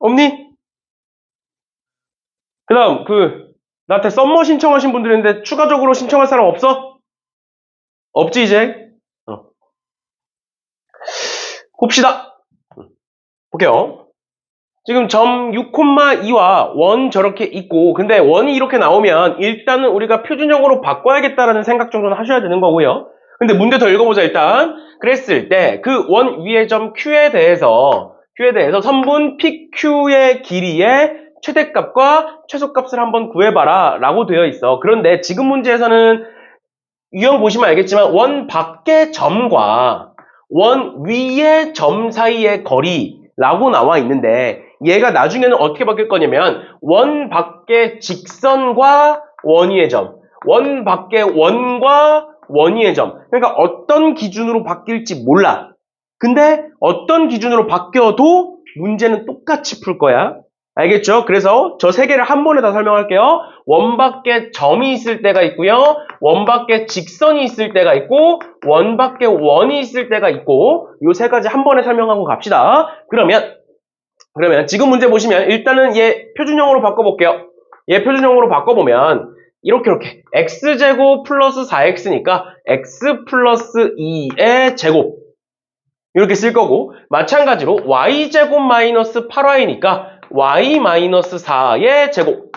없니? 그 다음, 나한테 썸머 신청하신 분들 있는데 추가적으로 신청할 사람 없어? 없지, 이제? 봅시다. 볼게요. 지금 점 6,2와 원 저렇게 있고, 근데 원이 이렇게 나오면 일단은 우리가 표준형으로 바꿔야겠다라는 생각 정도는 하셔야 되는 거고요. 근데 문제 더 읽어보자, 일단. 그랬을 때 그 원 위의 점 Q에 대해서 선분 PQ의 길이의 최대값과 최소값을 한번 구해봐라 라고 되어 있어. 그런데 지금 문제에서는 유형 보시면 알겠지만 원 밖의 점과 원 위의 점 사이의 거리라고 나와 있는데 얘가 나중에는 어떻게 바뀔 거냐면 원 밖의 직선과 원위의 점, 원 밖의 원과 원위의 점. 그러니까 어떤 기준으로 바뀔지 몰라. 근데 어떤 기준으로 바뀌어도 문제는 똑같이 풀 거야. 알겠죠? 그래서 저 세 개를 한 번에 다 설명할게요. 원 밖에 점이 있을 때가 있고요. 원 밖에 직선이 있을 때가 있고 원 밖에 원이 있을 때가 있고 요 세 가지 한 번에 설명하고 갑시다. 그러면 지금 문제 보시면 일단은 얘 표준형으로 바꿔볼게요. 얘 표준형으로 바꿔보면 이렇게 x제곱 플러스 4x니까 x 플러스 2의 제곱 이렇게 쓸 거고 마찬가지로 y제곱 마이너스 8y니까 y 마이너스 4의 제곱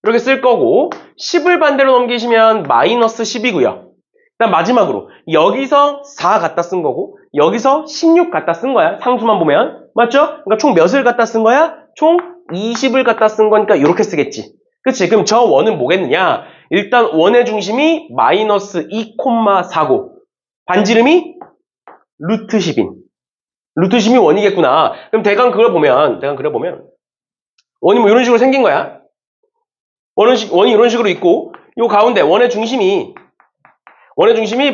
이렇게 쓸 거고 10을 반대로 넘기시면 마이너스 10이고요. 그다음 마지막으로 여기서 4 갖다 쓴 거고 여기서 16 갖다 쓴 거야. 상수만 보면. 맞죠? 그러니까 총 몇을 갖다 쓴 거야? 총 20을 갖다 쓴 거니까 이렇게 쓰겠지. 그치? 그럼 저 원은 뭐겠느냐? 일단 원의 중심이 마이너스 2,4고 반지름이 루트 10인. 루트 10이 원이겠구나. 그럼 대강 그려보면 원이 뭐 이런 식으로 생긴 거야. 원이 이런 식으로 있고 요 가운데 원의 중심이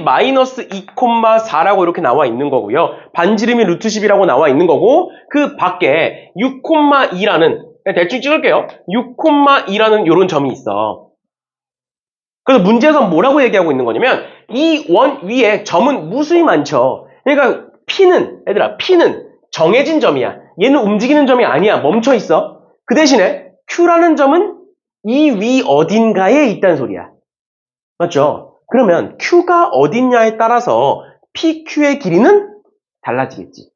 마이너스 2,4라고 이렇게 나와 있는 거고요. 반지름이 루트 10이라고 나와 있는 거고 그 밖에 6,2라는 대충 찍을게요. 6,2라는 이런 점이 있어. 그래서 문제에서 뭐라고 얘기하고 있는 거냐면 이 원 위에 점은 무수히 많죠. 그러니까 P는 정해진 점이야. 얘는 움직이는 점이 아니야. 멈춰 있어. 그 대신에 Q라는 점은 이 위 어딘가에 있다는 소리야. 맞죠? 그러면 Q가 어딨냐에 따라서 PQ의 길이는 달라지겠지.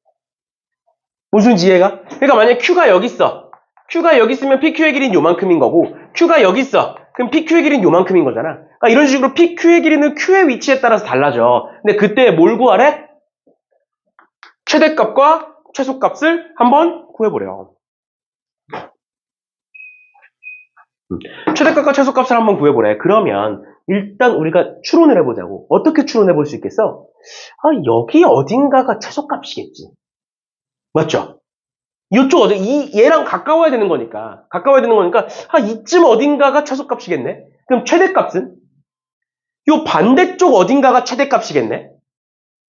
무슨 지혜가? 그러니까 만약에 Q가 여기 있어. Q가 여기 있으면 PQ의 길이는 요만큼인 거고 Q가 여기 있어. 그럼 PQ의 길이는 요만큼인 거잖아. 그러니까 이런 식으로 PQ의 길이는 Q의 위치에 따라서 달라져. 근데 그때 뭘 구하래? 최대값과 최소값을 한번 구해보래요. 최대값과 최소값을 한번 구해보래. 그러면 일단 우리가 추론을 해보자고. 어떻게 추론해 볼 수 있겠어? 여기 어딘가가 최소값이겠지. 맞죠? 이쪽 얘랑 가까워야 되는 거니까. 이쯤 어딘가가 최소값이겠네? 그럼 최대값은? 요 반대쪽 어딘가가 최대값이겠네?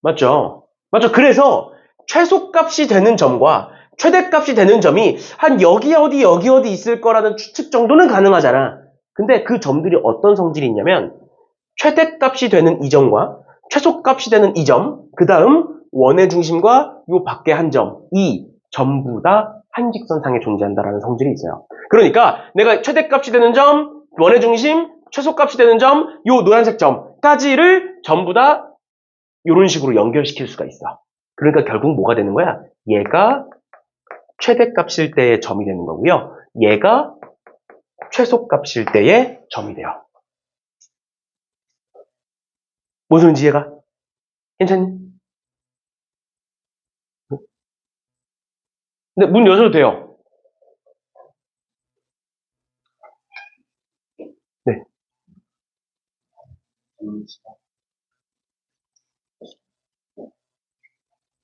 맞죠? 그래서 최소값이 되는 점과 최대값이 되는 점이 한 여기 어디 있을 거라는 추측 정도는 가능하잖아. 근데 그 점들이 어떤 성질이 있냐면 최대값이 되는 이 점과 최소값이 되는 이 점, 그 다음 원의 중심과 요 밖에 한 점, 이 전부 다 한직선상에 존재한다라는 성질이 있어요. 그러니까 내가 최대값이 되는 점, 원의 중심, 최소값이 되는 점, 요 노란색 점까지를 전부 다 이런 식으로 연결시킬 수가 있어. 그러니까 결국 뭐가 되는 거야? 얘가 최대값일 때의 점이 되는 거고요. 얘가 최소값일 때의 점이 돼요. 무슨 지혜가? 괜찮니? 근데 문 여셔도 돼요. 네.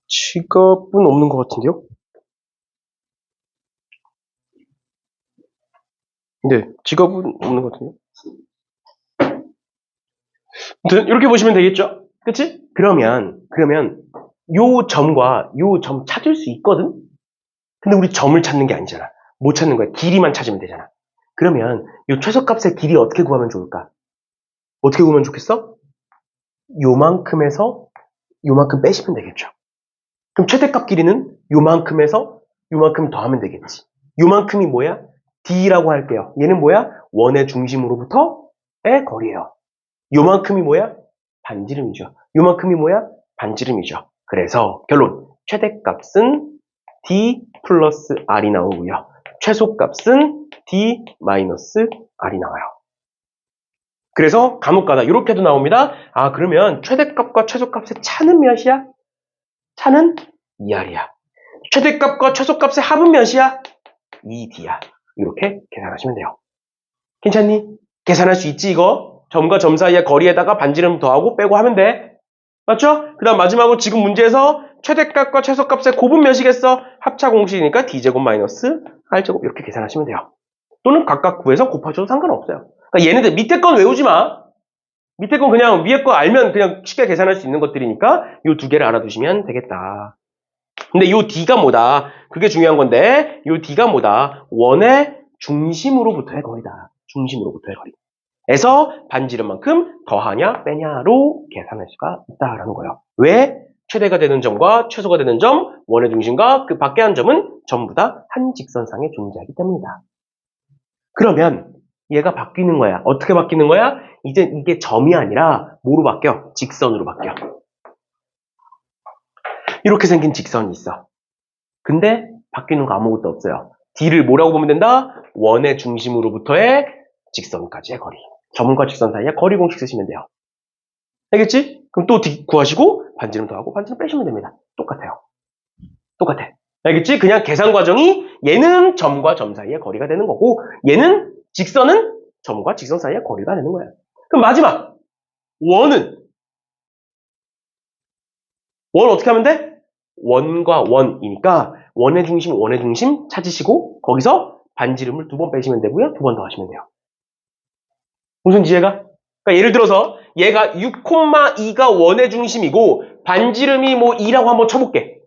직업은 없는 것 같은데요? 네, 직업은 없는 것 같은데요? 이렇게 보시면 되겠죠? 그치? 그러면 요 점과 요 점 찾을 수 있거든? 근데 우리 점을 찾는 게 아니잖아. 못 찾는 거야. 길이만 찾으면 되잖아. 그러면 요 최소값의 길이 어떻게 구하면 좋을까? 어떻게 구하면 좋겠어? 요만큼에서 요만큼 빼시면 되겠죠. 그럼 최대값 길이는 요만큼에서 요만큼 더하면 되겠지. 요만큼이 뭐야? D라고 할게요. 얘는 뭐야? 원의 중심으로부터의 거리예요. 요만큼이 뭐야? 반지름이죠. 요만큼이 뭐야? 반지름이죠. 그래서 결론, 최대값은 D 플러스 R이 나오고요. 최소값은 D 마이너스 R이 나와요. 그래서 간혹가다 이렇게도 나옵니다. 아, 그러면 최대값과 최소값의 차는 몇이야? 차는 2R이야. 최대값과 최소값의 합은 몇이야? 2D야. 이렇게 계산하시면 돼요. 괜찮니? 계산할 수 있지 이거? 점과 점 사이의 거리에다가 반지름 더하고 빼고 하면 돼. 맞죠? 그 다음 마지막으로 지금 문제에서 최대값과 최소값의 곱은 몇이겠어? 합차 공식이니까 D제곱 마이너스 R제곱 이렇게 계산하시면 돼요. 또는 각각 구해서 곱하셔도 상관없어요. 그러니까 얘네들 밑에 건 외우지 마. 밑에 건 그냥 위에 거 알면 그냥 쉽게 계산할 수 있는 것들이니까 이 두 개를 알아두시면 되겠다. 근데 이 D가 뭐다? 그게 중요한 건데 이 D가 뭐다? 원의 중심으로부터의 거리다. 중심으로부터의 거리. 에서 반지름만큼 더하냐 빼냐로 계산할 수가 있다라는 거예요. 왜? 최대가 되는 점과 최소가 되는 점, 원의 중심과 그 밖에 한 점은 전부 다 한 직선상에 존재하기 때문이다. 그러면 얘가 바뀌는 거야. 어떻게 바뀌는 거야? 이제 이게 점이 아니라 뭐로 바뀌어? 직선으로 바뀌어. 이렇게 생긴 직선이 있어. 근데 바뀌는 거 아무것도 없어요. D를 뭐라고 보면 된다? 원의 중심으로부터의 직선까지의 거리. 점과 직선 사이에 거리 공식 쓰시면 돼요. 알겠지? 그럼 또 D 구하시고 반지름 더하고 반지름 빼시면 됩니다. 똑같아요. 똑같아. 알겠지? 그냥 계산 과정이 얘는 점과 점 사이의 거리가 되는 거고 얘는 직선은 점과 직선 사이의 거리가 되는 거야. 그럼 마지막 원은 원 어떻게 하면 돼? 원과 원이니까 원의 중심 찾으시고 거기서 반지름을 2번 빼시면 되고요. 2번 더 하시면 돼요. 무슨 지혜가? 그러니까 예를 들어서 얘가 6,2가 원의 중심이고 반지름이 뭐 2라고 한번 쳐볼게.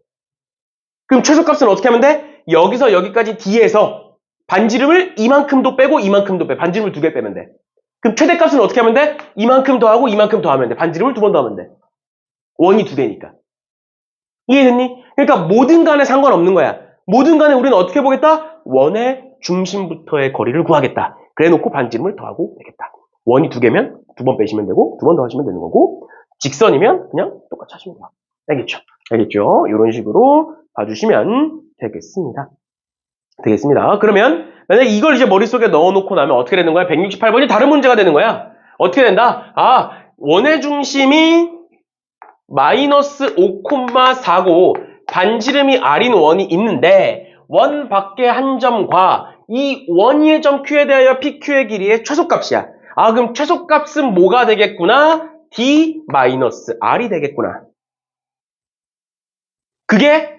그럼 최소값은 어떻게 하면 돼? 여기서 여기까지 D에서 반지름을 이만큼도 빼고 이만큼도 빼. 반지름을 2개 빼면 돼. 그럼 최대값은 어떻게 하면 돼? 이만큼 더하고 이만큼 더하면 돼. 반지름을 2번 더하면 돼. 원이 2개니까. 이해됐니? 그러니까 뭐든 간에 상관없는 거야. 뭐든 간에 우리는 어떻게 보겠다? 원의 중심부터의 거리를 구하겠다. 그래 놓고 반지름을 더하고 되겠다. 원이 2개면 2번 빼시면 되고 2번 더하시면 되는 거고 직선이면 그냥 똑같이 하시면 돼요. 알겠죠? 알겠죠? 이런 식으로 봐주시면 되겠습니다. 그러면 만약에 이걸 이제 머릿속에 넣어놓고 나면 어떻게 되는 거야? 168번이 다른 문제가 되는 거야. 어떻게 된다? 아, 원의 중심이 마이너스 5,4고 반지름이 R인 원이 있는데 원 밖에 한 점과 이 원 위의 점 Q에 대하여 PQ의 길이의 최소값이야. 아, 그럼 최소값은 뭐가 되겠구나? D 마이너스 R이 되겠구나. 그게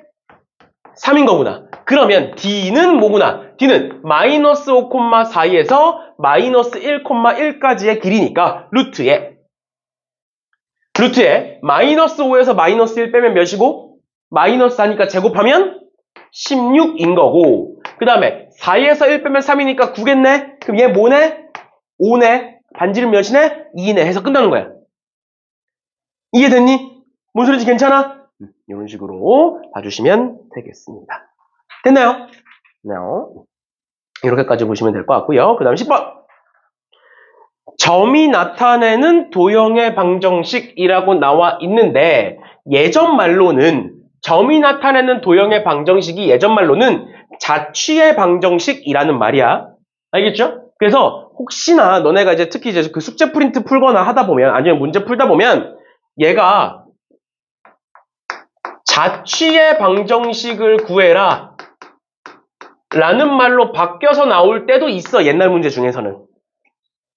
3인 거구나. 그러면 D는 뭐구나? D는 마이너스 5,4에서 마이너스 1,1까지의 길이니까 루트에 마이너스 5에서 마이너스 1 빼면 몇이고 마이너스 4니까 제곱하면 16인 거고 그 다음에 4에서 1 빼면 3이니까 9겠네? 그럼 얘 뭐네? 5네? 반지름 몇이네? 2네? 해서 끝나는 거야. 이해됐니? 뭔 소리지? 괜찮아? 이런 식으로 봐주시면 되겠습니다. 됐나요? 네. 이렇게까지 보시면 될 것 같고요. 그 다음 10번. 점이 나타내는 도형의 방정식이라고 나와 있는데 예전 말로는 점이 나타내는 도형의 방정식이 예전 말로는 자취의 방정식이라는 말이야. 알겠죠? 그래서 혹시나 너네가 이제 특히 이제 그 숙제 프린트 풀거나 하다 보면 아니면 문제 풀다 보면 얘가 자취의 방정식을 구해라 라는 말로 바뀌어서 나올 때도 있어. 옛날 문제 중에서는.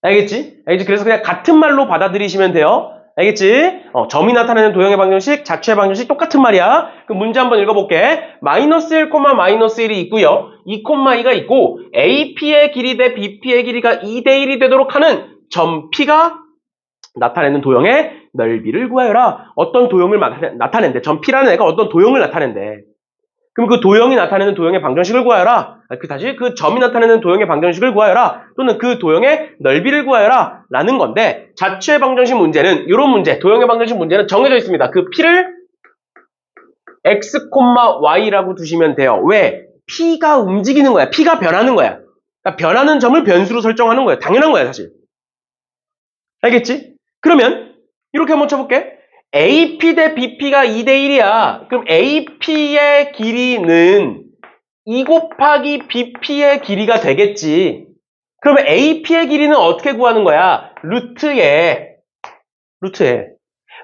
알겠지? 그래서 그냥 같은 말로 받아들이시면 돼요. 알겠지? 점이 나타내는 도형의 방정식, 자취의 방정식 똑같은 말이야. 그럼 문제 한번 읽어볼게. 마이너스 1, 마이너스 1이 있고요. 2,2가 있고 AP의 길이 대 BP의 길이가 2대 1이 되도록 하는 점 P가 나타내는 도형의 넓이를 구하여라. 어떤 도형을 나타낸대. 점 P라는 애가 어떤 도형을 나타낸대. 그럼 그 도형이 나타내는 도형의 방정식을 구하여라. 다시 그 점이 나타내는 도형의 방정식을 구하여라. 또는 그 도형의 넓이를 구하여라. 라는 건데 자취의 방정식 문제는 이런 문제, 도형의 방정식 문제는 정해져 있습니다. 그 P를 X, Y라고 두시면 돼요. 왜? P가 움직이는 거야. P가 변하는 거야. 그러니까 변하는 점을 변수로 설정하는 거야. 당연한 거야, 사실. 알겠지? 그러면 이렇게 한번 쳐볼게. AP 대 BP가 2대 1이야. 그럼 AP의 길이는 2 곱하기 BP의 길이가 되겠지. 그러면 AP의 길이는 어떻게 구하는 거야? 루트에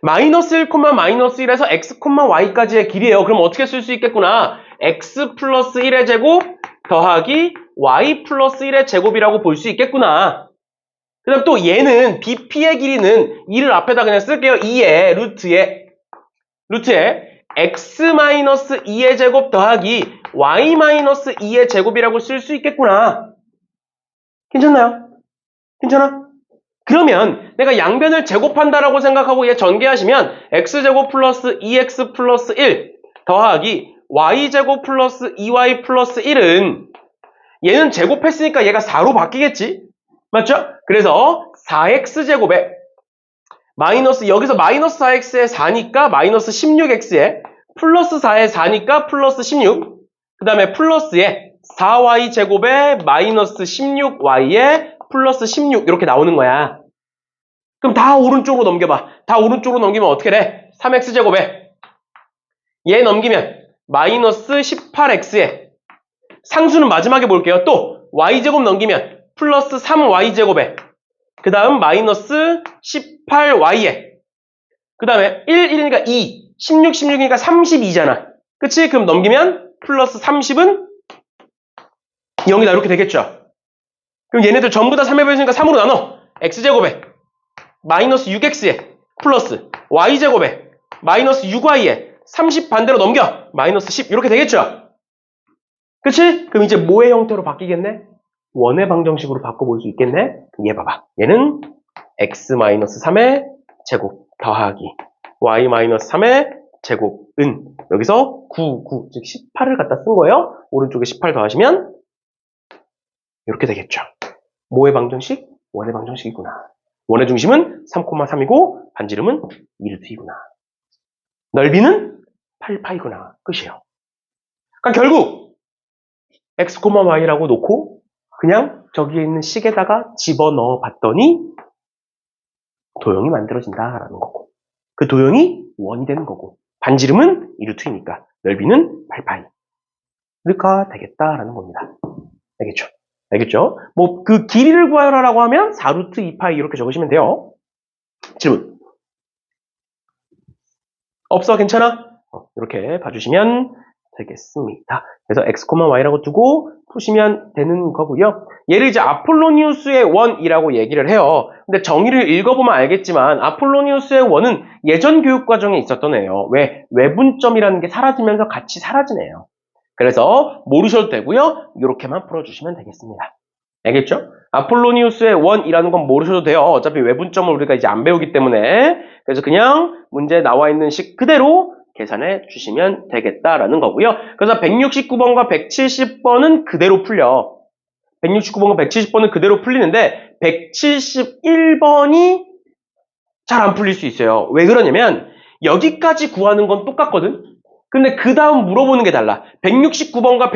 마이너스 1, 마이너스 1에서 x, y까지의 길이에요. 그럼 어떻게 쓸 수 있겠구나? x 플러스 1의 제곱 더하기 y 플러스 1의 제곱이라고 볼 수 있겠구나. 그 다음 또 얘는 BP의 길이는 2를 앞에다 그냥 쓸게요. 2에 루트에 x 마이너스 2의 제곱 더하기 y 마이너스 2의 제곱이라고 쓸 수 있겠구나. 괜찮나요? 괜찮아? 그러면 내가 양변을 제곱한다라고 생각하고 얘 전개하시면 x제곱 플러스 2x 플러스 1 더하기 y제곱 플러스 2y 플러스 1은 얘는 제곱했으니까 얘가 4로 바뀌겠지? 맞죠? 그래서 4x제곱에 마이너스 여기서 마이너스 4x에 4니까 마이너스 16x에 플러스 4에 4니까 플러스 16 그 다음에 플러스에 4y제곱에 마이너스 16y에 플러스 16 이렇게 나오는 거야. 그럼 다 오른쪽으로 넘겨봐. 다 오른쪽으로 넘기면 어떻게 돼? 3x제곱에 얘 넘기면 마이너스 18x에 상수는 마지막에 볼게요. 또 y제곱 넘기면 플러스 3y제곱에 그 다음 마이너스 18y에 그 다음에 1이니까 2 16, 16이니까 32잖아. 그치? 그럼 넘기면 플러스 30은 0이다. 이렇게 되겠죠? 그럼 얘네들 전부 다 3에 보였으니까 3으로 나눠. x제곱에 마이너스 6x에 플러스 y제곱에 마이너스 6y에 30 반대로 넘겨. 마이너스 10 이렇게 되겠죠? 그치? 그럼 이제 뭐의 형태로 바뀌겠네? 원의 방정식으로 바꿔볼 수 있겠네? 얘 봐봐. 얘는 x-3의 제곱 더하기 y-3의 제곱은 여기서 9, 즉 18을 갖다 쓴 거예요. 오른쪽에 18 더하시면 이렇게 되겠죠. 뭐의 방정식? 원의 방정식이구나. 원의 중심은 3,3이고 반지름은 2루트이구나. 넓이는 8파이구나. 끝이에요. 그러니까 결국 x, y라고 놓고 그냥 저기에 있는 식에다가 집어넣어 봤더니 도형이 만들어진다라는 거고 그 도형이 원이 되는 거고 반지름은 2루트이니까 넓이는 8파이 가 되겠다라는 겁니다. 알겠죠? 알겠죠? 뭐 그 길이를 구하라라고 하면 4루트 2파이 이렇게 적으시면 돼요. 질문 없어? 괜찮아? 이렇게 봐주시면 되겠습니다. 그래서 x, y라고 두고 푸시면 되는 거고요. 얘를 이제 아폴로니우스의 원이라고 얘기를 해요. 근데 정의를 읽어보면 알겠지만 아폴로니우스의 원은 예전 교육과정에 있었던 애예요. 왜? 외분점이라는 게 사라지면서 같이 사라진 애예요. 그래서 모르셔도 되고요. 이렇게만 풀어주시면 되겠습니다. 알겠죠? 아폴로니우스의 원이라는 건 모르셔도 돼요. 어차피 외분점을 우리가 이제 안 배우기 때문에. 그래서 그냥 문제에 나와 있는 식 그대로 계산해 주시면 되겠다라는 거고요. 그래서 169번과 170번은 그대로 풀려. 169번과 170번은 그대로 풀리는데 171번이 잘 안 풀릴 수 있어요. 왜 그러냐면 여기까지 구하는 건 똑같거든. 근데 그 다음 물어보는 게 달라. 169번과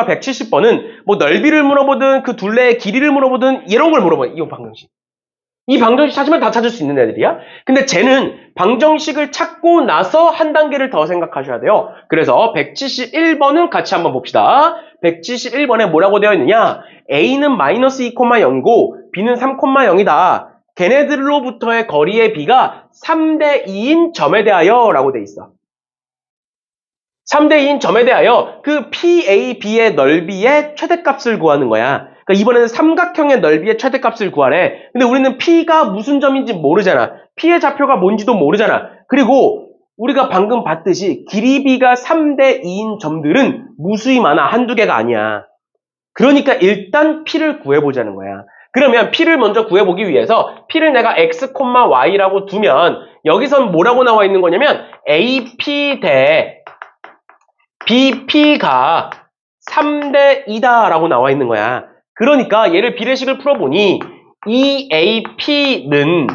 170번은 뭐 넓이를 물어보든 그 둘레의 길이를 물어보든 이런 걸 물어봐요. 이 방정식. 이 방정식 찾으면 다 찾을 수 있는 애들이야. 근데 쟤는 방정식을 찾고 나서 한 단계를 더 생각하셔야 돼요. 그래서 171번은 같이 한번 봅시다. 171번에 뭐라고 되어 있느냐? A는 마이너스 2,0이고 B는 3,0이다. 걔네들로부터의 거리의 B가 3대 2인 점에 대하여 라고 돼 있어. 3대 2인 점에 대하여 그 PAB의 넓이의 최대값을 구하는 거야. 그러니까 이번에는 삼각형의 넓이의 최대값을 구하래. 근데 우리는 P가 무슨 점인지 모르잖아. P의 좌표가 뭔지도 모르잖아. 그리고 우리가 방금 봤듯이 길이 B가 3대 2인 점들은 무수히 많아. 한두 개가 아니야. 그러니까 일단 P를 구해보자는 거야. 그러면 P를 먼저 구해보기 위해서 P를 내가 x, y라고 두면 여기선 뭐라고 나와 있는 거냐면 AP 대 BP가 3대 2다 라고 나와 있는 거야. 그러니까 얘를 비례식을 풀어보니 2AP는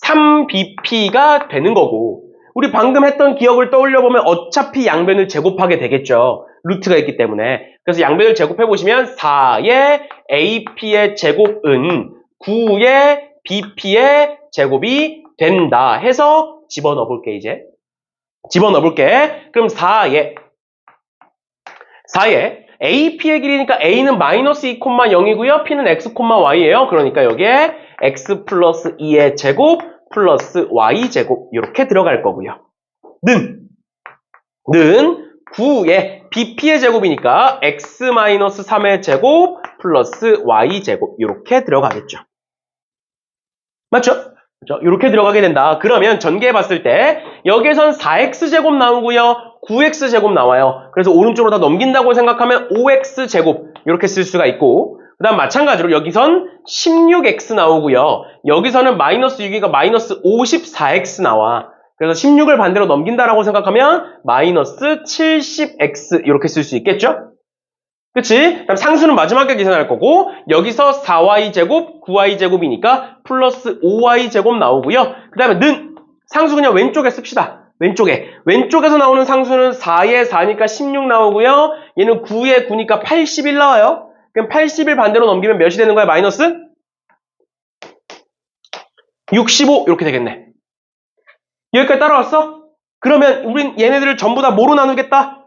3BP가 되는 거고 우리 방금 했던 기억을 떠올려보면 어차피 양변을 제곱하게 되겠죠. 루트가 있기 때문에. 그래서 양변을 제곱해보시면 4의 AP의 제곱은 9의 BP의 제곱이 된다 해서 집어넣어볼게 이제. 집어넣어볼게. 그럼 4의 AP의 길이니까 A는 마이너스 2,0이고요. P는 X, Y예요. 그러니까 여기에 X 플러스 2의 제곱 플러스 Y 제곱 이렇게 들어갈 거고요. 는 9의 BP의 제곱이니까 X 마이너스 3의 제곱 플러스 Y 제곱 이렇게 들어가겠죠. 맞죠? 이렇게 들어가게 된다. 그러면 전개해봤을 때 여기에선 4x제곱 나오고요. 9x제곱 나와요. 그래서 오른쪽으로 다 넘긴다고 생각하면 5x제곱 이렇게 쓸 수가 있고 그 다음 마찬가지로 여기선 16x 나오고요. 여기서는 마이너스 6이니까 마이너스 54x 나와. 그래서 16을 반대로 넘긴다라고 생각하면 마이너스 70x 이렇게 쓸 수 있겠죠? 그치? 그다음 상수는 마지막에 계산할 거고 여기서 4y제곱, 9y제곱이니까 플러스 5y제곱 나오고요. 그 다음에 는 상수 그냥 왼쪽에 씁시다. 왼쪽에서 나오는 상수는 4에 4니까 16 나오고요. 얘는 9에 9니까 81 나와요. 그럼 80을 반대로 넘기면 몇이 되는 거야? 마이너스 65 이렇게 되겠네. 여기까지 따라왔어? 그러면 우린 얘네들을 전부 다 뭐로 나누겠다?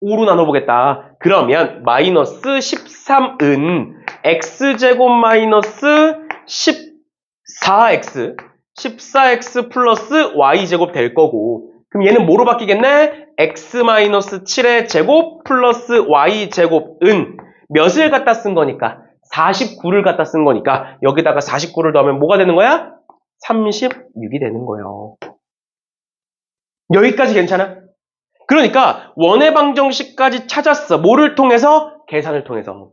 5로 나눠보겠다. 그러면 마이너스 13은 x제곱 마이너스 14x 플러스 y제곱 될 거고 그럼 얘는 뭐로 바뀌겠네? x 마이너스 7의 제곱 플러스 y제곱은 몇을 갖다 쓴 거니까 49를 갖다 쓴 거니까 여기다가 49를 더하면 뭐가 되는 거야? 36이 되는 거예요. 여기까지 괜찮아? 그러니까 원의 방정식까지 찾았어. 뭐를 통해서? 계산을 통해서.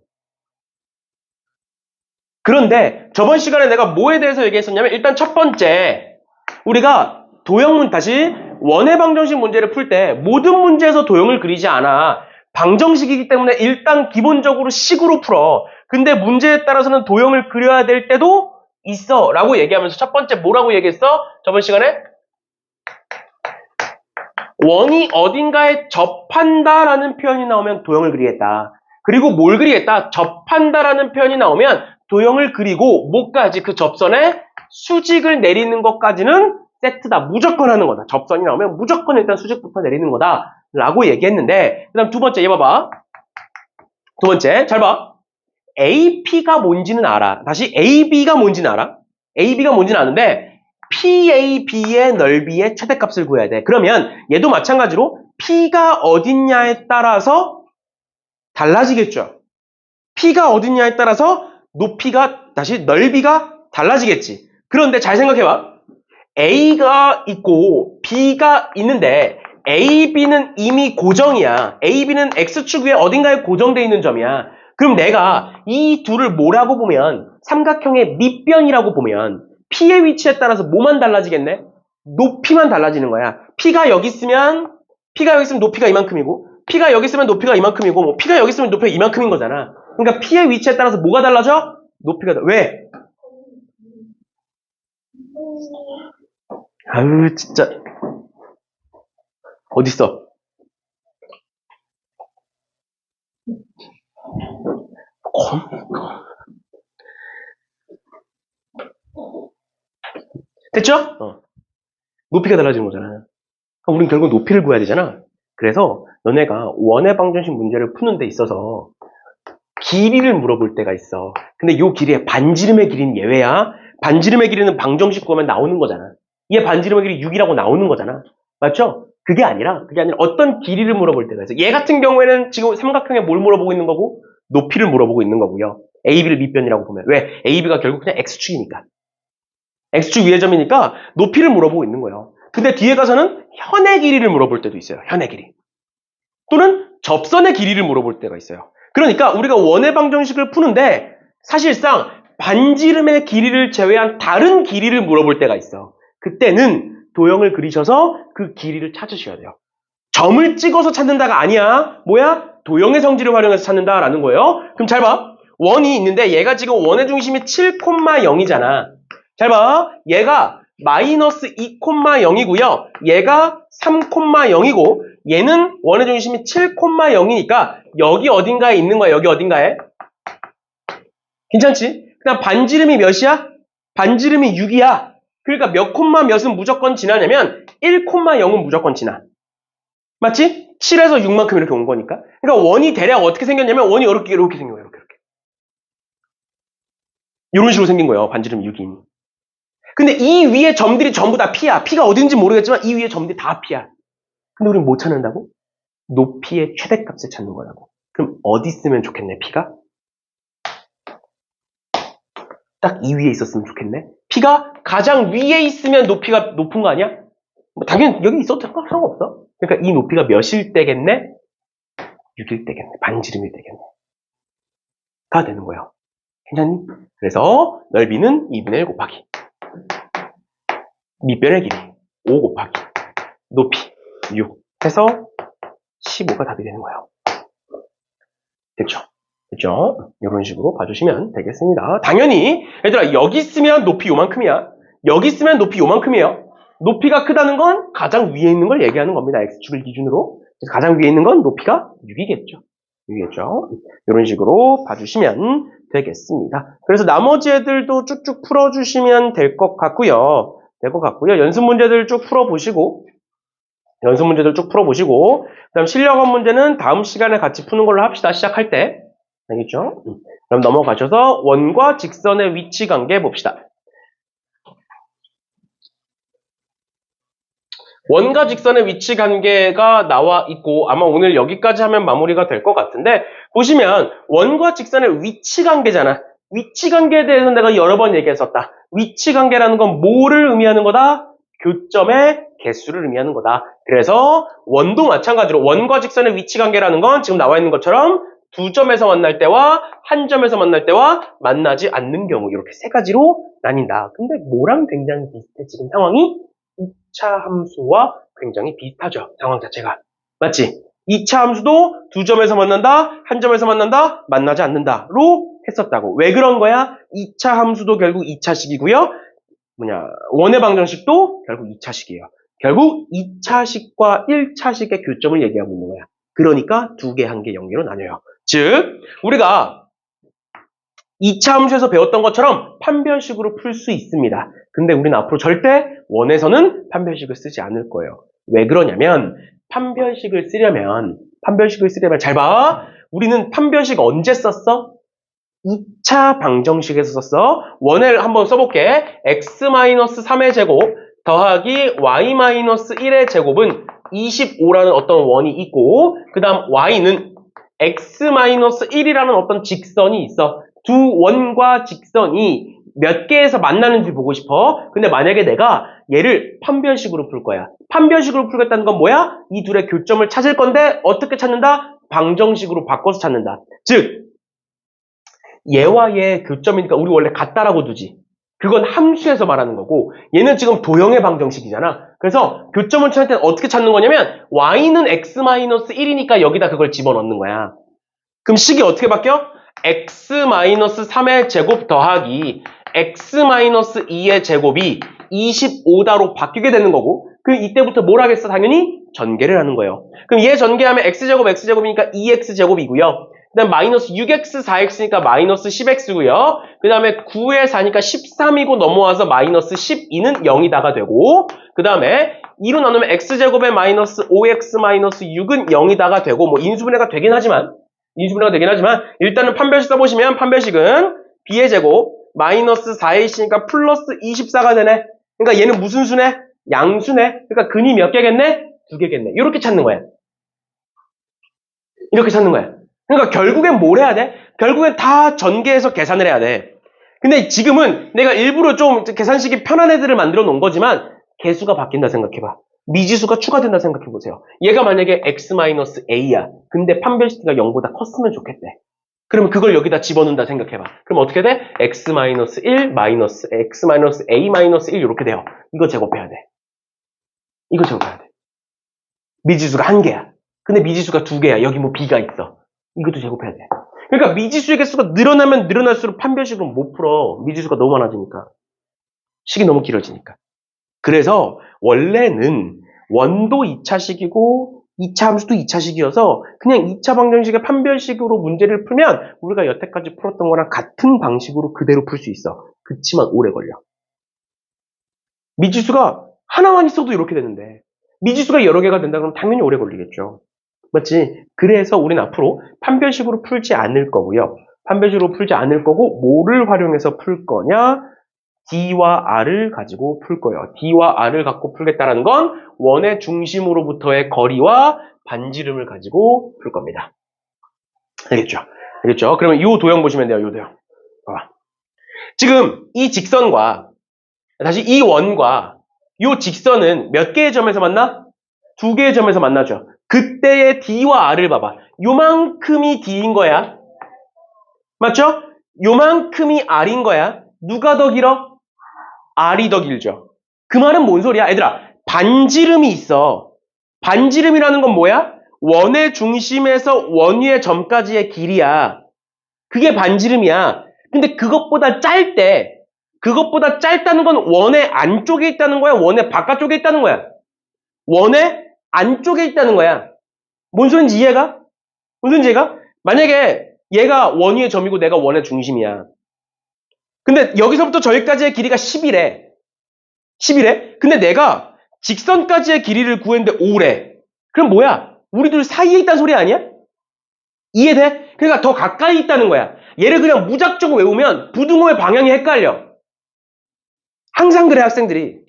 그런데 저번 시간에 내가 뭐에 대해서 얘기했었냐면 일단 첫 번째 우리가 도형문 다시 원의 방정식 문제를 풀 때 모든 문제에서 도형을 그리지 않아. 방정식이기 때문에 일단 기본적으로 식으로 풀어. 근데 문제에 따라서는 도형을 그려야 될 때도 있어 라고 얘기하면서 첫 번째 뭐라고 얘기했어? 저번 시간에? 원이 어딘가에 접한다라는 표현이 나오면 도형을 그리겠다. 그리고 뭘 그리겠다? 접한다라는 표현이 나오면 도형을 그리고 뭐까지 그 접선에 수직을 내리는 것까지는 세트다. 무조건 하는 거다. 접선이 나오면 무조건 일단 수직부터 내리는 거다. 라고 얘기했는데 그 다음 두 번째 얘 봐봐. 두 번째 잘 봐. AP가 뭔지는 알아. 다시 AB가 뭔지는 알아. AB가 뭔지는 아는데 PAB의 넓이의 최대값을 구해야 돼. 그러면 얘도 마찬가지로 P가 어딨냐에 따라서 달라지겠죠. P가 어딨냐에 따라서 높이가 다시 넓이가 달라지겠지. 그런데 잘 생각해봐. A가 있고 B가 있는데 AB는 이미 고정이야. AB는 X축 위에 어딘가에 고정되어 있는 점이야. 그럼 내가 이 둘을 뭐라고 보면 삼각형의 밑변이라고 보면 P의 위치에 따라서 뭐만 달라지겠네? 높이만 달라지는 거야. P가 여기 있으면 높이가 이만큼이고 P가 여기 있으면 높이가 이만큼이고 뭐 P가 여기 있으면 높이가 이만큼인 거잖아. 그러니까 P의 위치에 따라서 뭐가 달라져? 높이가 왜? 아유 진짜 어딨어? 됐죠? 높이가 달라지는 거잖아. 그럼 우린 결국 높이를 구해야 되잖아. 그래서 너네가 원의 방정식 문제를 푸는 데 있어서 길이를 물어볼 때가 있어. 근데 이 길이에 반지름의 길이는 예외야. 반지름의 길이는 방정식 구하면 나오는 거잖아. 얘 반지름의 길이 6이라고 나오는 거잖아. 맞죠? 그게 아니라 어떤 길이를 물어볼 때가 있어. 얘 같은 경우에는 지금 삼각형에 뭘 물어보고 있는 거고? 높이를 물어보고 있는 거고요. AB를 밑변이라고 보면. 왜? AB가 결국 그냥 X축이니까. X축 위의 점이니까 높이를 물어보고 있는 거예요. 근데 뒤에 가서는 현의 길이를 물어볼 때도 있어요. 현의 길이. 또는 접선의 길이를 물어볼 때가 있어요. 그러니까 우리가 원의 방정식을 푸는데 사실상 반지름의 길이를 제외한 다른 길이를 물어볼 때가 있어. 그때는 도형을 그리셔서 그 길이를 찾으셔야 돼요. 점을 찍어서 찾는다가 아니야. 뭐야? 도형의 성질을 활용해서 찾는다라는 거예요. 그럼 잘 봐. 원이 있는데 얘가 지금 원의 중심이 7,0이잖아. 잘 봐. 얘가 마이너스 2,0이고요. 얘가 3,0이고 얘는 원의 중심이 7,0이니까 여기 어딘가에 있는 거야. 여기 어딘가에. 괜찮지? 그냥 반지름이 몇이야? 반지름이 6이야. 그러니까 몇 콤마 몇은 무조건 지나냐면 1,0은 무조건 지나. 맞지? 7에서 6만큼 이렇게 온 거니까. 그러니까 원이 대략 어떻게 생겼냐면 원이 이렇게 생긴 거예요. 이렇게. 이런 식으로 생긴 거예요. 반지름 6인. 근데 이 위에 점들이 전부 다 P야. P가 어딘지 모르겠지만 이 위에 점들이 다 P야. 근데 우리는 뭐 찾는다고? 높이의 최대값을 찾는 거라고. 그럼 어디 있으면 좋겠네, P가? 딱 이 위에 있었으면 좋겠네. P가 가장 위에 있으면 높이가 높은 거 아니야? 뭐 당연히 여기 있어도 상관없어. 그러니까 이 높이가 몇일 때겠네? 6일 때겠네. 반지름일 때겠네. 가 되는 거예요. 괜찮니? 그래서 넓이는 2분의 1 곱하기 밑변의 길이 5 곱하기 높이 6 해서 15가 답이 되는 거예요. 됐죠? 됐죠? 이런 식으로 봐주시면 되겠습니다. 당연히 얘들아 여기 있으면 높이 요만큼이야. 여기 있으면 높이 요만큼이에요. 높이가 크다는 건 가장 위에 있는 걸 얘기하는 겁니다. X축을 기준으로. 그래서 가장 위에 있는 건 높이가 6이겠죠. 6이겠죠. 이런 식으로 봐주시면 되겠습니다. 그래서 나머지 애들도 쭉쭉 풀어주시면 될 것 같고요. 연습 문제들 쭉 풀어보시고 그다음 실력업 문제는 다음 시간에 같이 푸는 걸로 합시다. 시작할 때. 알겠죠? 그럼 넘어가셔서 원과 직선의 위치 관계 봅시다. 원과 직선의 위치 관계가 나와 있고 아마 오늘 여기까지 하면 마무리가 될 것 같은데 보시면 원과 직선의 위치 관계잖아. 위치 관계에 대해서 내가 여러 번 얘기했었다. 위치 관계라는 건 뭐를 의미하는 거다? 교점의 개수를 의미하는 거다. 그래서 원도 마찬가지로 원과 직선의 위치 관계라는 건 지금 나와 있는 것처럼 두 점에서 만날 때와 한 점에서 만날 때와 만나지 않는 경우 이렇게 세 가지로 나뉜다. 근데 뭐랑 굉장히 비슷해 지금 상황이? 2차 함수와 굉장히 비슷하죠. 상황 자체가. 맞지? 2차 함수도 두 점에서 만난다, 한 점에서 만난다, 만나지 않는다로 했었다고. 왜 그런 거야? 2차 함수도 결국 2차식이고요. 원의 방정식도 결국 2차식이에요. 결국 2차식과 1차식의 교점을 얘기하고 있는 거야. 그러니까 두 개, 한 개, 0개로 나뉘어요. 즉, 우리가 2차 함수에서 배웠던 것처럼 판별식으로 풀 수 있습니다. 근데 우리는 앞으로 절대 원에서는 판별식을 쓰지 않을 거예요. 왜 그러냐면 판별식을 쓰려면 잘 봐. 우리는 판별식 언제 썼어? 2차 방정식에서 썼어. 원을 한번 써볼게. x-3의 제곱 더하기 y-1의 제곱은 25라는 어떤 원이 있고 그 다음 y는 x-1이라는 어떤 직선이 있어. 두 원과 직선이 몇 개에서 만나는지 보고 싶어. 근데 만약에 내가 얘를 판별식으로 풀 거야. 판별식으로 풀겠다는 건 뭐야? 이 둘의 교점을 찾을 건데 어떻게 찾는다? 방정식으로 바꿔서 찾는다. 즉 얘와 얘의 교점이니까 우리 원래 같다라고 두지. 그건 함수에서 말하는 거고 얘는 지금 도형의 방정식이잖아. 그래서 교점을 찾을 때는 어떻게 찾는 거냐면 y는 x-1이니까 여기다 그걸 집어넣는 거야. 그럼 식이 어떻게 바뀌어? x-3의 제곱 더하기 x-2의 제곱이 25다로 바뀌게 되는 거고 그럼 이때부터 뭘 하겠어? 당연히 전개를 하는 거예요. 그럼 얘 전개하면 x제곱이니까 2x제곱이고요. 그 다음 마이너스 6x, 4x니까 마이너스 10x고요. 그 다음에 9에 4니까 13이고 넘어와서 마이너스 12는 0이다가 되고 그 다음에 2로 나누면 x제곱에 마이너스 5x 마이너스 6은 0이다가 되고 뭐 인수분해가 되긴 하지만 일단은 판별식 써보시면 판별식은 b의 제곱 마이너스 4ac니까 플러스 24가 되네. 그러니까 얘는 무슨 수네? 양수네. 그러니까 근이 몇 개겠네? 2개겠네. 이렇게 찾는 거야. 그러니까 결국엔 뭘 해야 돼? 결국엔 다 전개해서 계산을 해야 돼. 근데 지금은 내가 일부러 좀 계산식이 편한 애들을 만들어 놓은 거지만 개수가 바뀐다 생각해봐. 미지수가 추가된다 생각해보세요. 얘가 만약에 x-a야. 근데 판별식가 0보다 컸으면 좋겠대. 그러면 그걸 여기다 집어넣는다 생각해봐. 그럼 어떻게 돼? x-1, x-a-1 이렇게 돼요. 이거 제곱해야 돼. 미지수가 1개야. 근데 미지수가 2개야. 여기 뭐 b가 있어. 이것도 제곱해야 돼. 그러니까 미지수의 개수가 늘어나면 늘어날수록 판별식은 못 풀어. 미지수가 너무 많아지니까. 식이 너무 길어지니까. 그래서 원래는 원도 2차식이고 2차 함수도 2차식이어서 그냥 2차 방정식의 판별식으로 문제를 풀면 우리가 여태까지 풀었던 거랑 같은 방식으로 그대로 풀 수 있어. 그치만 오래 걸려. 미지수가 하나만 있어도 이렇게 되는데 미지수가 여러 개가 된다 그러면 당연히 오래 걸리겠죠. 맞지? 그래서 우리는 앞으로 판별식으로 풀지 않을 거고요. 판별식으로 풀지 않을 거고 뭐를 활용해서 풀 거냐? D와 R을 가지고 풀 거예요. D와 R을 갖고 풀겠다는 건 원의 중심으로부터의 거리와 반지름을 가지고 풀 겁니다. 알겠죠? 알겠죠? 그러면 이 도형 보시면 돼요. 이 도형. 봐봐. 지금 이 직선과 다시 이 원과 이 직선은 몇 개의 점에서 만나? 두 개의 점에서 만나죠. 그때의 D와 R을 봐봐. 요만큼이 D인 거야. 맞죠? 요만큼이 R인 거야. 누가 더 길어? R이 더 길죠. 그 말은 뭔 소리야? 얘들아, 반지름이 있어. 반지름이라는 건 뭐야? 원의 중심에서 원 위의 점까지의 길이야. 그게 반지름이야. 근데 그것보다 짧다는 건 원의 안쪽에 있다는 거야? 원의 바깥쪽에 있다는 거야? 원의 안쪽에 있다는 거야. 뭔 소린지 이해가? 뭔 소린지 이해가? 만약에 얘가 원 위의 점이고 내가 원의 중심이야. 근데 여기서부터 저기까지의 길이가 10이래. 10이래? 근데 내가 직선까지의 길이를 구했는데 5래. 그럼 뭐야? 우리 둘 사이에 있다는 소리 아니야? 이해돼? 그러니까 더 가까이 있다는 거야. 얘를 그냥 무작정 외우면 부등호의 방향이 헷갈려. 항상 그래, 학생들이.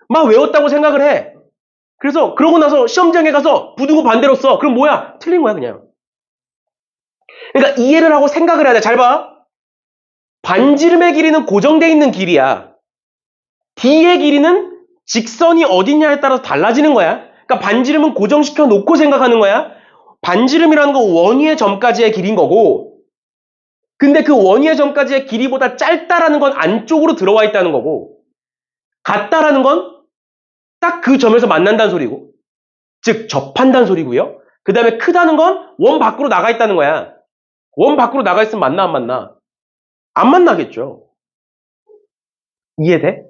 막 외웠다고 생각을 해. 그래서 그러고 나서 시험장에 가서 부등호 반대로 써. 그럼 뭐야? 틀린 거야, 그냥. 그러니까 이해를 하고 생각을 해야 돼. 잘 봐. 반지름의 길이는 고정되어 있는 길이야. D의 길이는 직선이 어디냐에 따라서 달라지는 거야. 그러니까 반지름은 고정시켜 놓고 생각하는 거야. 반지름이라는 건 원 위의 점까지의 길이인 거고, 근데 그 원 위의 점까지의 길이보다 짧다라는 건 안쪽으로 들어와 있다는 거고, 같다라는 건 딱 그 점에서 만난다는 소리고, 즉 접한다는 소리고요. 그 다음에 크다는 건 원 밖으로 나가 있다는 거야. 원 밖으로 나가 있으면 만나 안 만나? 안 만나겠죠. 이해돼?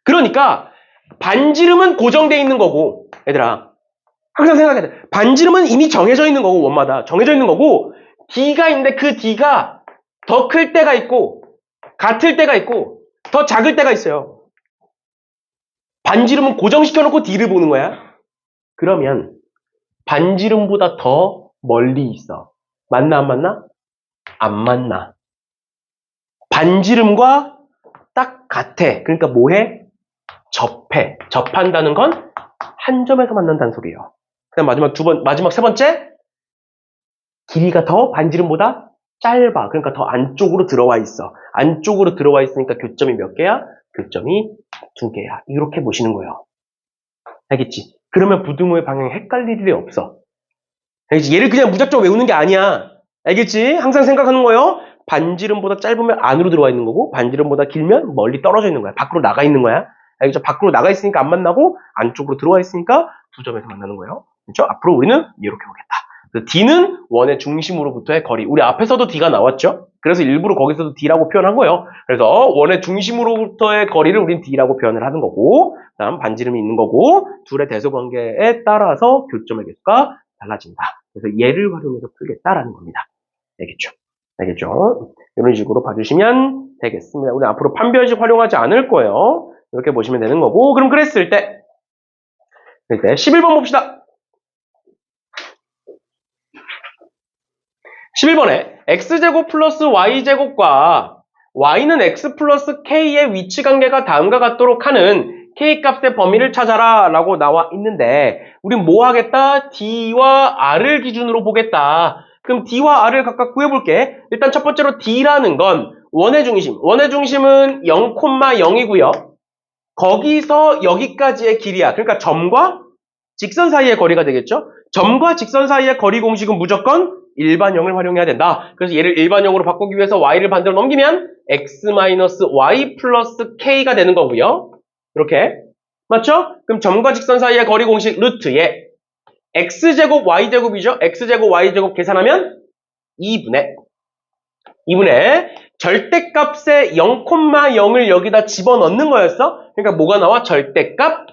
그러니까 반지름은 고정되어 있는 거고, 얘들아 항상 생각해야 돼. 반지름은 이미 정해져 있는 거고, 원마다 정해져 있는 거고, D가 있는데 그 D가 더 클 때가 있고 같을 때가 있고 더 작을 때가 있어요. 반지름은 고정시켜놓고 D를 보는 거야. 그러면 반지름보다 더 멀리 있어. 만나 안 만나? 안 만나. 반지름과 딱 같아. 그러니까 뭐해? 접해. 접한다는 건 한 점에서 만난다는 소리예요. 그다음 마지막 세 번째, 길이가 더 반지름보다 짧아. 그러니까 더 안쪽으로 들어와 있어. 안쪽으로 들어와 있으니까 교점이 몇 개야? 교점이 2개야. 이렇게 보시는 거예요. 알겠지? 그러면 부등호의 방향이 헷갈릴 일이 없어. 알겠지? 얘를 그냥 무작정 외우는 게 아니야. 알겠지? 항상 생각하는 거예요. 반지름보다 짧으면 안으로 들어와 있는 거고, 반지름보다 길면 멀리 떨어져 있는 거야. 밖으로 나가 있는 거야. 알겠죠? 밖으로 나가 있으니까 안 만나고, 안쪽으로 들어와 있으니까 두 점에서 만나는 거예요. 그렇죠? 앞으로 우리는 이렇게 보겠다. D는 원의 중심으로부터의 거리. 우리 앞에서도 D가 나왔죠? 그래서 일부러 거기서도 D라고 표현한 거예요. 그래서 원의 중심으로부터의 거리를 우린 D라고 표현을 하는 거고, 다음 반지름이 있는 거고, 둘의 대소관계에 따라서 교점의 개수가 달라진다. 그래서 얘를 활용해서 풀겠다라는 겁니다. 알겠죠? 알겠죠? 이런 식으로 봐주시면 되겠습니다. 우리 앞으로 판별식 활용하지 않을 거예요. 이렇게 보시면 되는 거고, 그럼 그랬을 때 11번 봅시다. 11번에 x제곱 플러스 y제곱과 y는 x 플러스 k의 위치 관계가 다음과 같도록 하는 k 값의 범위를 찾아라 라고 나와 있는데, 우린 뭐 하겠다? d와 r을 기준으로 보겠다. 그럼 d와 r을 각각 구해볼게. 일단 첫 번째로 d라는 건 원의 중심은 0,0이고요. 거기서 여기까지의 길이야. 그러니까 점과 직선 사이의 거리가 되겠죠? 점과 직선 사이의 거리 공식은 무조건 일반형을 활용해야 된다. 그래서 얘를 일반형으로 바꾸기 위해서 y를 반대로 넘기면 x-y 플러스 k가 되는 거고요. 이렇게. 맞죠? 그럼 점과 직선 사이의 거리 공식 루트에 x제곱 y제곱이죠? x제곱 y제곱 계산하면 2분의 절대값의 0,0을 여기다 집어넣는 거였어. 그러니까 뭐가 나와? 절대값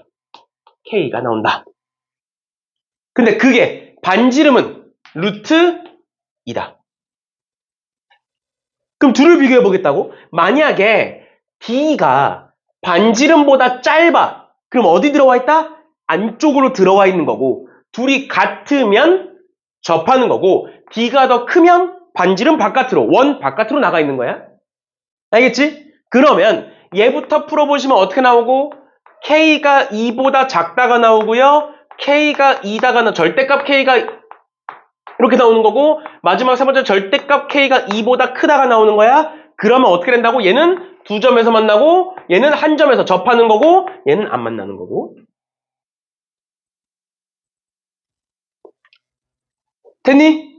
K가 나온다. 근데 그게 반지름은 루트 2다. 그럼 둘을 비교해 보겠다고? 만약에 D가 반지름보다 짧아. 그럼 어디 들어와 있다? 안쪽으로 들어와 있는 거고, 둘이 같으면 접하는 거고, D가 더 크면 반지름 바깥으로, 원 바깥으로 나가 있는 거야. 알겠지? 그러면 얘부터 풀어보시면 어떻게 나오고, K가 2보다 작다가 나오고요. K가 2다가 절대값 K가 이렇게 나오는 거고, 마지막 세 번째 절대값 K가 2보다 크다가 나오는 거야. 그러면 어떻게 된다고? 얘는 두 점에서 만나고, 얘는 한 점에서 접하는 거고, 얘는 안 만나는 거고. 됐니?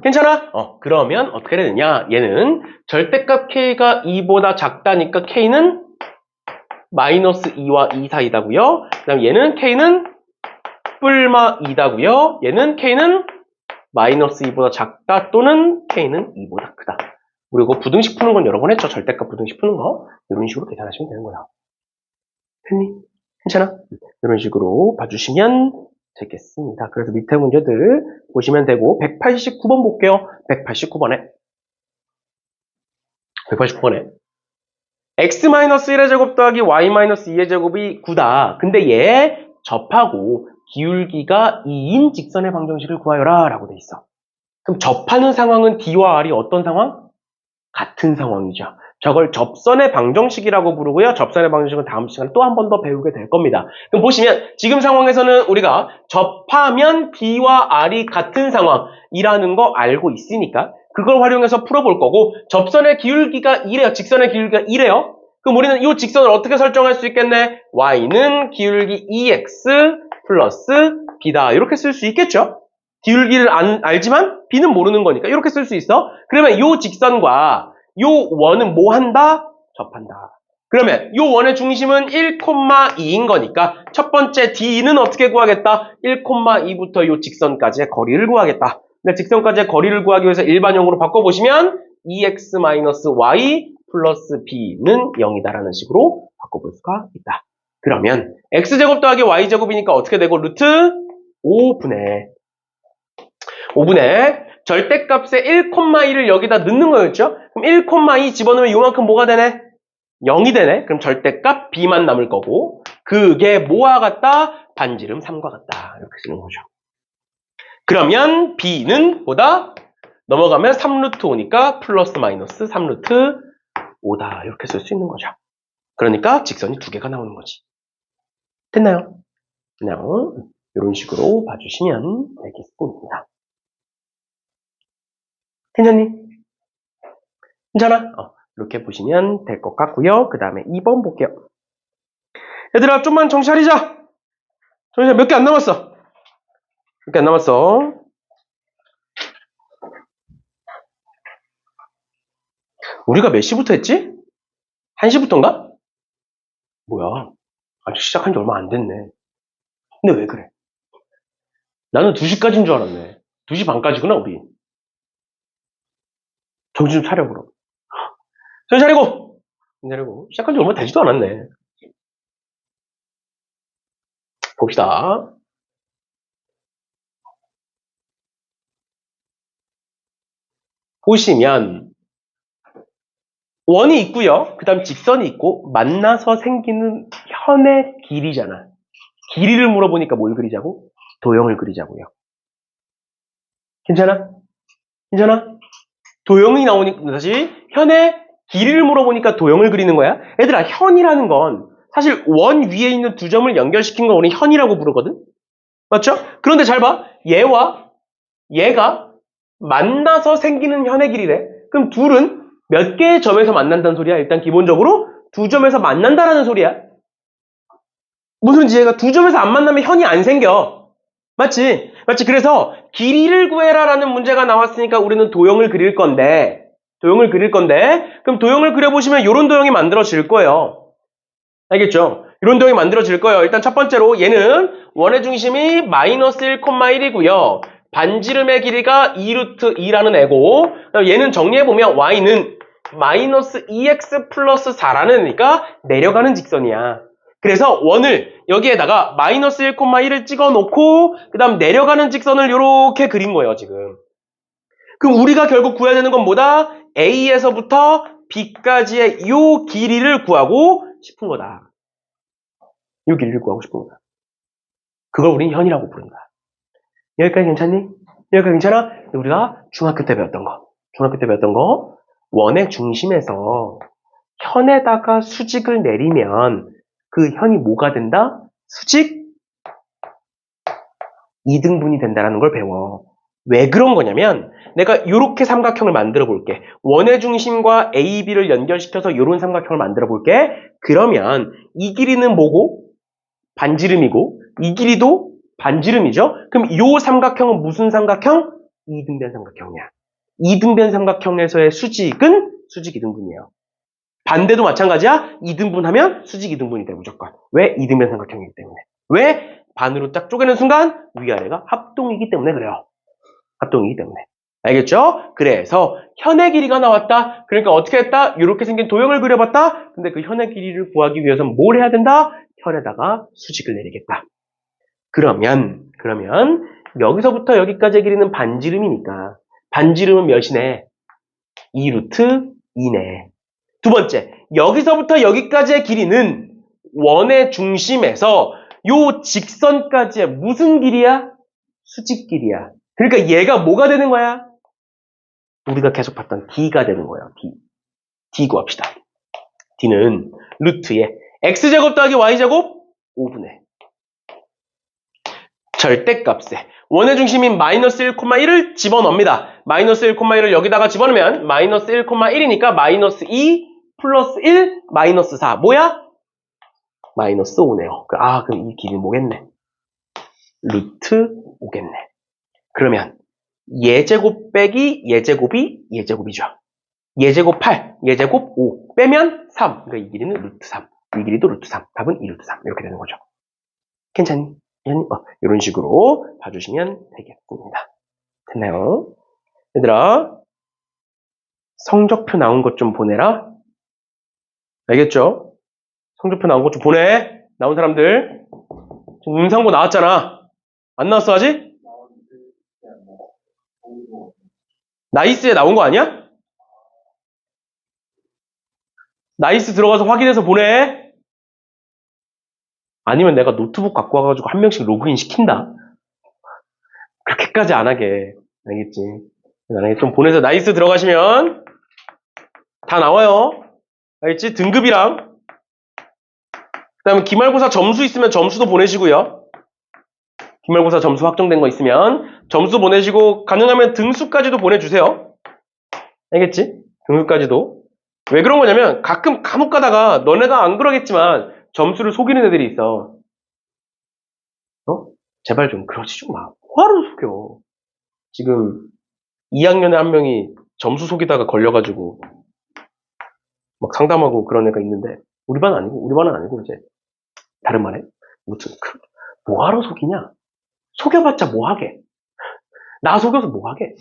괜찮아? 그러면 어떻게 되느냐? 얘는 절대값 K가 2보다 작다니까 K는 마이너스 2와 2 사이다고요. 그 다음 얘는 K는 뿔마 2다고요. 얘는 K는 마이너스 2보다 작다 또는 K는 2보다 크다. 그리고 부등식 푸는 건 여러 번 했죠. 절대값 부등식 푸는 거. 이런 식으로 계산하시면 되는 거야. 됐니? 괜찮아? 이런 식으로 봐주시면 되겠습니다. 그래서 밑에 문제들 보시면 되고 189번 볼게요. 189번에 x-1의 제곱 더하기 y-2의 제곱이 9다. 근데 얘 접하고 기울기가 2인 직선의 방정식을 구하여라 라고 돼 있어. 그럼 접하는 상황은 D와 R이 어떤 상황? 같은 상황이죠. 저걸 접선의 방정식이라고 부르고요. 접선의 방정식은 다음 시간에 또 한 번 더 배우게 될 겁니다. 그럼 보시면 지금 상황에서는 우리가 접하면 D와 R이 같은 상황이라는 거 알고 있으니까 그걸 활용해서 풀어볼 거고, 접선의 기울기가 2래요. 직선의 기울기가 2래요. 그럼 우리는 이 직선을 어떻게 설정할 수 있겠네? Y는 기울기 2x 플러스 B다. 이렇게 쓸 수 있겠죠? 기울기를 알지만 B는 모르는 거니까 이렇게 쓸 수 있어. 그러면 이 직선과 이 원은 뭐 한다? 접한다. 그러면 이 원의 중심은 1,2인 거니까 첫 번째 D는 어떻게 구하겠다? 1,2부터 이 직선까지의 거리를 구하겠다. 근데 직선까지의 거리를 구하기 위해서 일반형으로 바꿔보시면 2x-y 플러스 b는 0이다라는 식으로 바꿔볼 수가 있다. 그러면 x제곱 더하기 y제곱이니까 어떻게 되고? 루트 5분의 절대값의 1,2를 여기다 넣는 거였죠? 그럼 1,2 집어넣으면 요만큼 뭐가 되네? 0이 되네? 그럼 절대값 b만 남을 거고, 그게 뭐와 같다? 반지름 3과 같다. 이렇게 쓰는 거죠. 그러면 b는 보다 넘어가면 3루트 5니까 플러스 마이너스 3루트 5다. 이렇게 쓸 수 있는 거죠. 그러니까 직선이 두 개가 나오는 거지. 됐나요? 그냥 이런 식으로 봐주시면 되겠습니다. 괜찮니? 괜찮아? 이렇게 보시면 될 것 같고요. 그 다음에 2번 볼게요. 얘들아, 좀만 정신 차리자. 몇 개 안 남았어. 몇 개 안 남았어. 우리가 몇 시부터 했지? 1시부터인가? 뭐야. 아직 시작한 지 얼마 안 됐네. 근데 왜 그래? 나는 2시까지인 줄 알았네. 2시 반까지구나, 우리. 정신 좀 차려, 그럼. 정신 차리고! 시작한 지 얼마 되지도 않았네. 봅시다. 보시면 원이 있고요. 그 다음 직선이 있고 만나서 생기는 현의 길이잖아. 길이를 물어보니까 뭘 그리자고? 도형을 그리자고요. 괜찮아? 도형이 나오니까 다시 현의 길이를 물어보니까 도형을 그리는 거야. 얘들아, 현이라는 건 사실 원 위에 있는 두 점을 연결시킨 걸 우리 현이라고 부르거든? 맞죠? 그런데 잘 봐. 얘와 얘가 만나서 생기는 현의 길이래. 그럼 둘은 몇 개의 점에서 만난다는 소리야? 일단 기본적으로 두 점에서 만난다라는 소리야. 무슨 이해가? 두 점에서 안 만나면 현이 안 생겨. 맞지? 그래서 길이를 구해라라는 문제가 나왔으니까 우리는 도형을 그릴 건데 그럼 도형을 그려보시면 이런 도형이 만들어질 거예요. 알겠죠? 이런 도형이 만들어질 거예요. 일단 첫 번째로 얘는 원의 중심이 마이너스 1,1이고요. 반지름의 길이가 2루트 2라는 애고, 얘는 정리해보면 y는 마이너스 2x 플러스 4라는 애니까 내려가는 직선이야. 그래서 원을 여기에다가 마이너스 1,1을 찍어 놓고 그 다음 내려가는 직선을 이렇게 그린 거예요, 지금. 그럼 우리가 결국 구해야 되는 건 뭐다? A에서부터 B까지의 이 길이를 구하고 싶은 거다. 이 길이를 구하고 싶은 거다. 그걸 우린 현이라고 부른다. 여기까지 괜찮니? 여기까지 괜찮아? 우리가 중학교 때 배웠던 거. 원의 중심에서 현에다가 수직을 내리면 그 현이 뭐가 된다? 수직 2등분이 된다는 걸 배워. 왜 그런 거냐면 내가 이렇게 삼각형을 만들어 볼게. 원의 중심과 A, B를 연결시켜서 이런 삼각형을 만들어 볼게. 그러면 이 길이는 뭐고? 반지름이고 이 길이도 반지름이죠? 그럼 이 삼각형은 무슨 삼각형? 2등변 삼각형이야. 2등변 삼각형에서의 수직은 수직 2등분이에요. 반대도 마찬가지야. 2등분하면 수직 2등분이 돼 무조건. 왜? 2등변 삼각형이기 때문에. 왜? 반으로 딱 쪼개는 순간 위아래가 합동이기 때문에 그래요. 합동이기 때문에. 알겠죠? 그래서 현의 길이가 나왔다. 그러니까 어떻게 했다? 이렇게 생긴 도형을 그려봤다. 근데 그 현의 길이를 구하기 위해서는 뭘 해야 된다? 현에다가 수직을 내리겠다. 그러면 여기서부터 여기까지의 길이는 반지름이니까 반지름은 몇이네? 2루트 2네. 두 번째, 여기서부터 여기까지의 길이는 원의 중심에서 요 직선까지의 무슨 길이야? 수직 길이야. 그러니까 얘가 뭐가 되는 거야? 우리가 계속 봤던 D가 되는 거예요. D 구합시다. D는 루트에 X제곱 더하기 Y제곱 5분의 절대값에 원의 중심인 마이너스 1,1을 집어넣습니다. 마이너스 1,1을 여기다가 집어넣으면 마이너스 1,1이니까 마이너스 2 플러스 1 마이너스 4 뭐야? 마이너스 5네요. 그럼 이 길이 뭐겠네? 루트 5겠네. 그러면 예제곱 빼기 예제곱이죠. 예제곱 8, 예제곱 5 빼면 3. 그러니까 이 길이는 루트 3. 이 길이도 루트 3. 답은 2루트 3. 이렇게 되는 거죠. 괜찮니? 이런 식으로 봐주시면 되겠습니다. 됐나요? 얘들아, 성적표 나온 것 좀 보내라. 알겠죠? 성적표 나온 것 좀 보내. 나온 사람들. 지금 음상고 나왔잖아. 안 나왔어 아직? 나이스에 나온 거 아니야? 나이스 들어가서 확인해서 보내. 아니면 내가 노트북 갖고 와가지고 한 명씩 로그인 시킨다. 그렇게까지 안 하게. 알겠지? 만약에 좀 보내서 나이스 들어가시면 다 나와요. 알겠지? 등급이랑. 그 다음에 기말고사 점수 있으면 점수도 보내시고요. 기말고사 점수 확정된 거 있으면 점수 보내시고 가능하면 등수까지도 보내주세요. 알겠지? 등수까지도. 왜 그런 거냐면 가끔 간혹 가다가 너네가 안 그러겠지만 점수를 속이는 애들이 있어. 제발 좀 그러지 좀 마. 뭐하러 속여. 지금 2학년에 한 명이 점수 속이다가 걸려가지고 막 상담하고 그런 애가 있는데 우리 반은 아니고 이제 다른 반에 무튼 뭐하러 속이냐? 속여봤자 뭐하게? 나 속여서 뭐하게?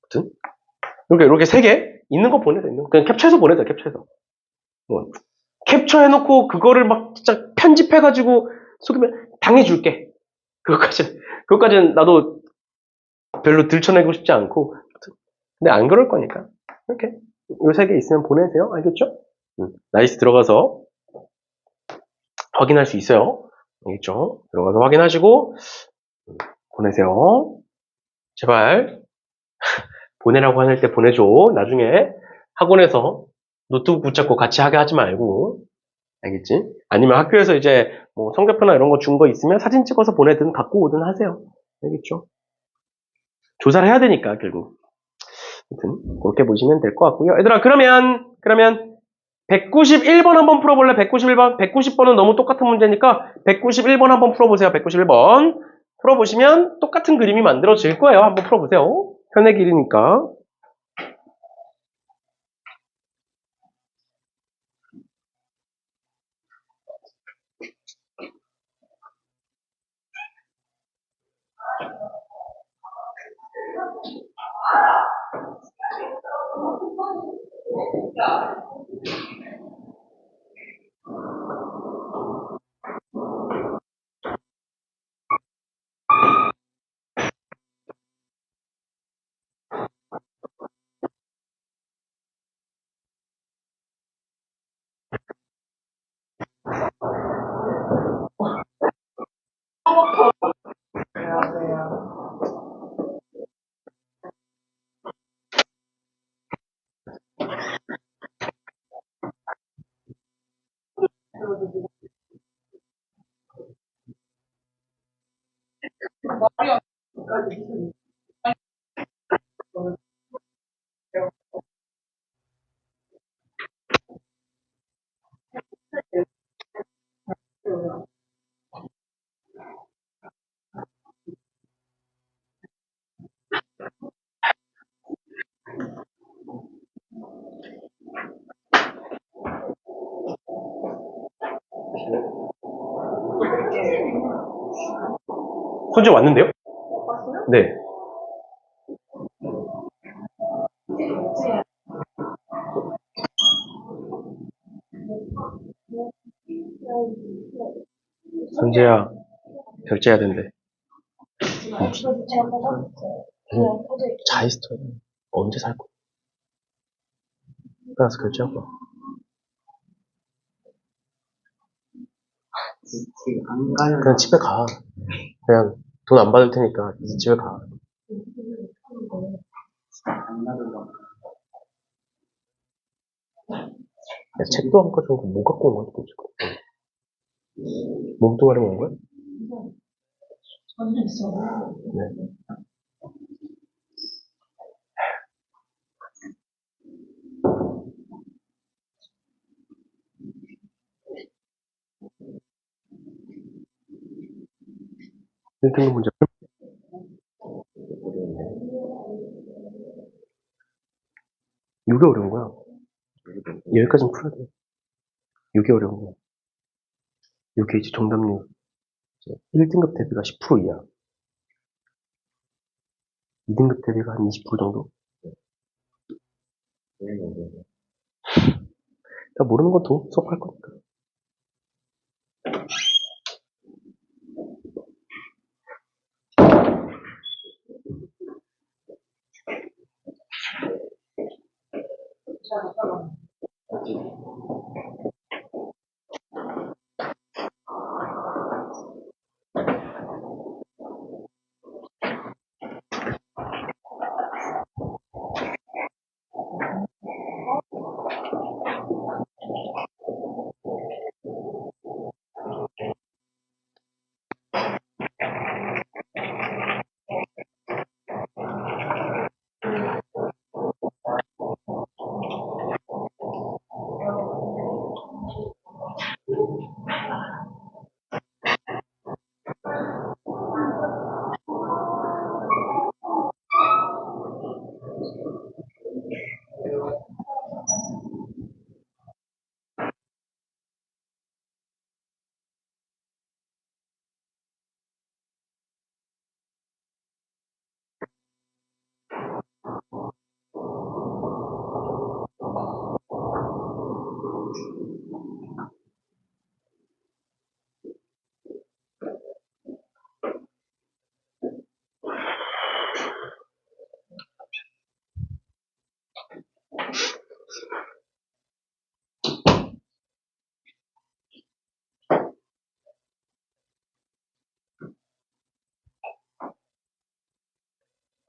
무튼 이렇게 3개 있는 거 보내자. 그냥 캡처해서 보내자. 캡처해서. 캡처해놓고 그거를 막 진짜 편집해가지고 속이면 당해줄게. 그것까지는 나도 별로 들춰내고 싶지 않고. 근데 안 그럴 거니까. 이렇게 요 3개 있으면 보내세요. 알겠죠? 나이스 들어가서 확인할 수 있어요. 알겠죠? 들어가서 확인하시고 보내세요. 제발 보내라고 하는 때 보내줘. 나중에 학원에서 노트북 붙잡고 같이 하게 하지 말고. 알겠지? 아니면 학교에서 이제 뭐 성적표나 이런 거 준 거 있으면 사진 찍어서 보내든 갖고 오든 하세요. 알겠죠? 조사를 해야 되니까 결국. 아무튼 그렇게 보시면 될 것 같고요. 얘들아 그러면 191번 한번 풀어볼래? 191번. 190번은 너무 똑같은 문제니까 191번 한번 풀어보세요. 191번. 풀어보시면 똑같은 그림이 만들어질 거예요. 한번 풀어보세요. 현의 길이니까. 손재 왔는데요? 네. 손재야, 결제해야 된대. 자이스토어는 언제 살 거야? 가서 결제하고 와. 그냥 집에 가. 그냥 돈 안 받을 테니까 이제 집에 가. 야, 책도 안 가져오고 뭐 갖고 온 거야 도대체? 몸뚱아리 먹은 거야? 네. 일등급 문제. 이게 어려운 거야. 여기까지는 풀어야 돼. 이게 어려운 거야. 이게 이제 정답률 1등급 대비가 10% 이하. 2등급 대비가 한 20% 정도? 나 모르는 건 더 수업할 거니까.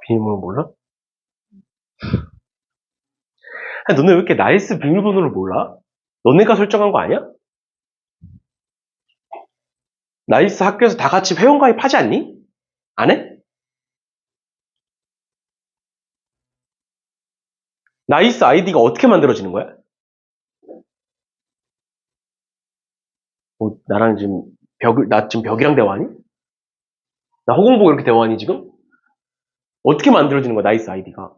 비밀번호 몰라? 너네 왜 이렇게 나이스 비밀번호를 몰라? 너네가 설정한 거 아니야? 나이스 학교에서 다 같이 회원가입 하지 않니? 안 해? 나이스 아이디가 어떻게 만들어지는 거야? 나랑 지금 나 지금 벽이랑 대화하니? 나 허공보고 이렇게 대화하니 지금? 어떻게 만들어지는 거야 나이스 아이디가?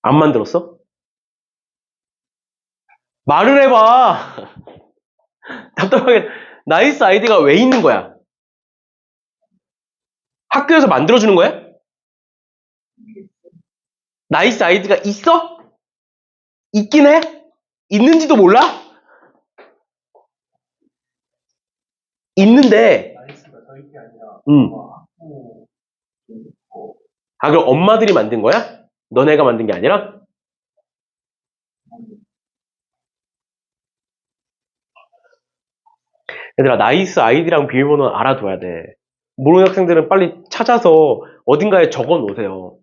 안 만들었어? 말을 해봐. 답답하게 나이스 아이디가 왜 있는 거야? 학교에서 만들어주는 거야? 나이스 아이디가 있어? 있긴 해? 있는지도 몰라? 있는데, 나이스가 저희 게 아니라 음. 학부 아, 그럼 엄마들이 만든 거야? 너네가 만든 게 아니라? 얘들아, 나이스 아이디랑 비밀번호는 알아둬야 돼. 모르는 학생들은 빨리 찾아서 어딘가에 적어 놓으세요.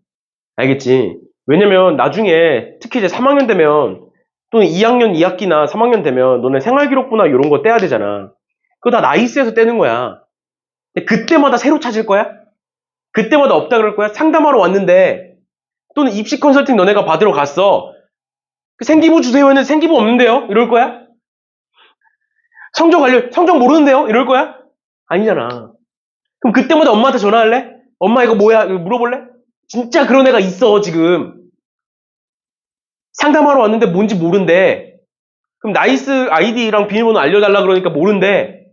알겠지? 왜냐면 나중에 특히 이제 3학년 되면 또는 2학년 2학기나 3학년 되면 너네 생활기록부나 이런 거 떼야 되잖아. 그거 다 나이스에서 떼는 거야. 근데 그때마다 새로 찾을 거야? 그때마다 없다 그럴 거야? 상담하러 왔는데 또는 입시 컨설팅 너네가 받으러 갔어. 그 생기부 주세요 했는데 생기부 없는데요? 이럴 거야? 성적 모르는데요? 이럴 거야? 아니잖아. 그럼 그때마다 엄마한테 전화할래? 엄마 이거 뭐야? 이거 물어볼래? 진짜 그런 애가 있어 지금. 상담하러 왔는데 뭔지 모른대. 그럼 나이스 아이디랑 비밀번호 알려달라 그러니까 모른대.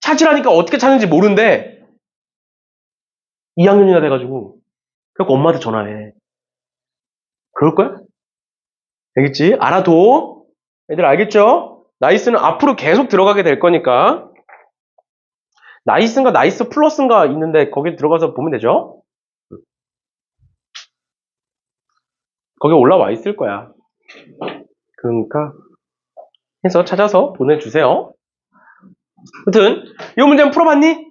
찾으라니까 어떻게 찾는지 모른대. 2학년이나 돼가지고. 그래갖고 엄마한테 전화해. 그럴 거야? 알겠지? 알아둬. 애들 알겠죠? 나이스는 앞으로 계속 들어가게 될 거니까. 나이스인가 나이스 플러스인가 있는데 거기 들어가서 보면 되죠? 거기 올라와 있을 거야. 그러니까 해서 찾아서 보내주세요. 아무튼 이 문제는 풀어봤니?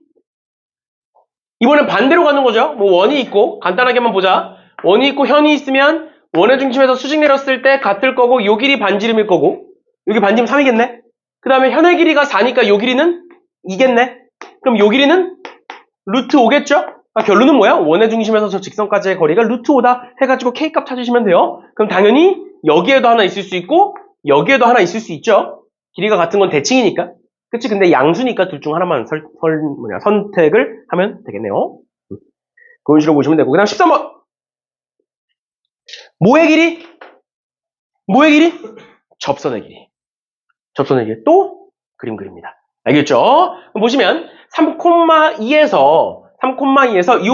이번엔 반대로 가는 거죠. 뭐 원이 있고 간단하게만 보자. 원이 있고 현이 있으면 원의 중심에서 수직 내렸을 때 같을 거고 요 길이 반지름일 거고 여기 반지름 3이겠네. 그 다음에 현의 길이가 4니까 요 길이는 2겠네. 그럼 요 길이는 루트 5겠죠? 아, 결론은 뭐야? 원의 중심에서 저 직선까지의 거리가 루트 5다 해가지고 K값 찾으시면 돼요. 그럼 당연히 여기에도 하나 있을 수 있고 여기에도 하나 있을 수 있죠. 길이가 같은 건 대칭이니까. 그치? 근데 양수니까 둘 중 하나만 선택을 하면 되겠네요. 그런 식으로 보시면 되고. 그 다음 13번. 뭐의 길이? 뭐의 길이? 접선의 길이. 접선의 길이. 또 그림 그립니다. 알겠죠? 그럼 보시면 3,2에서 이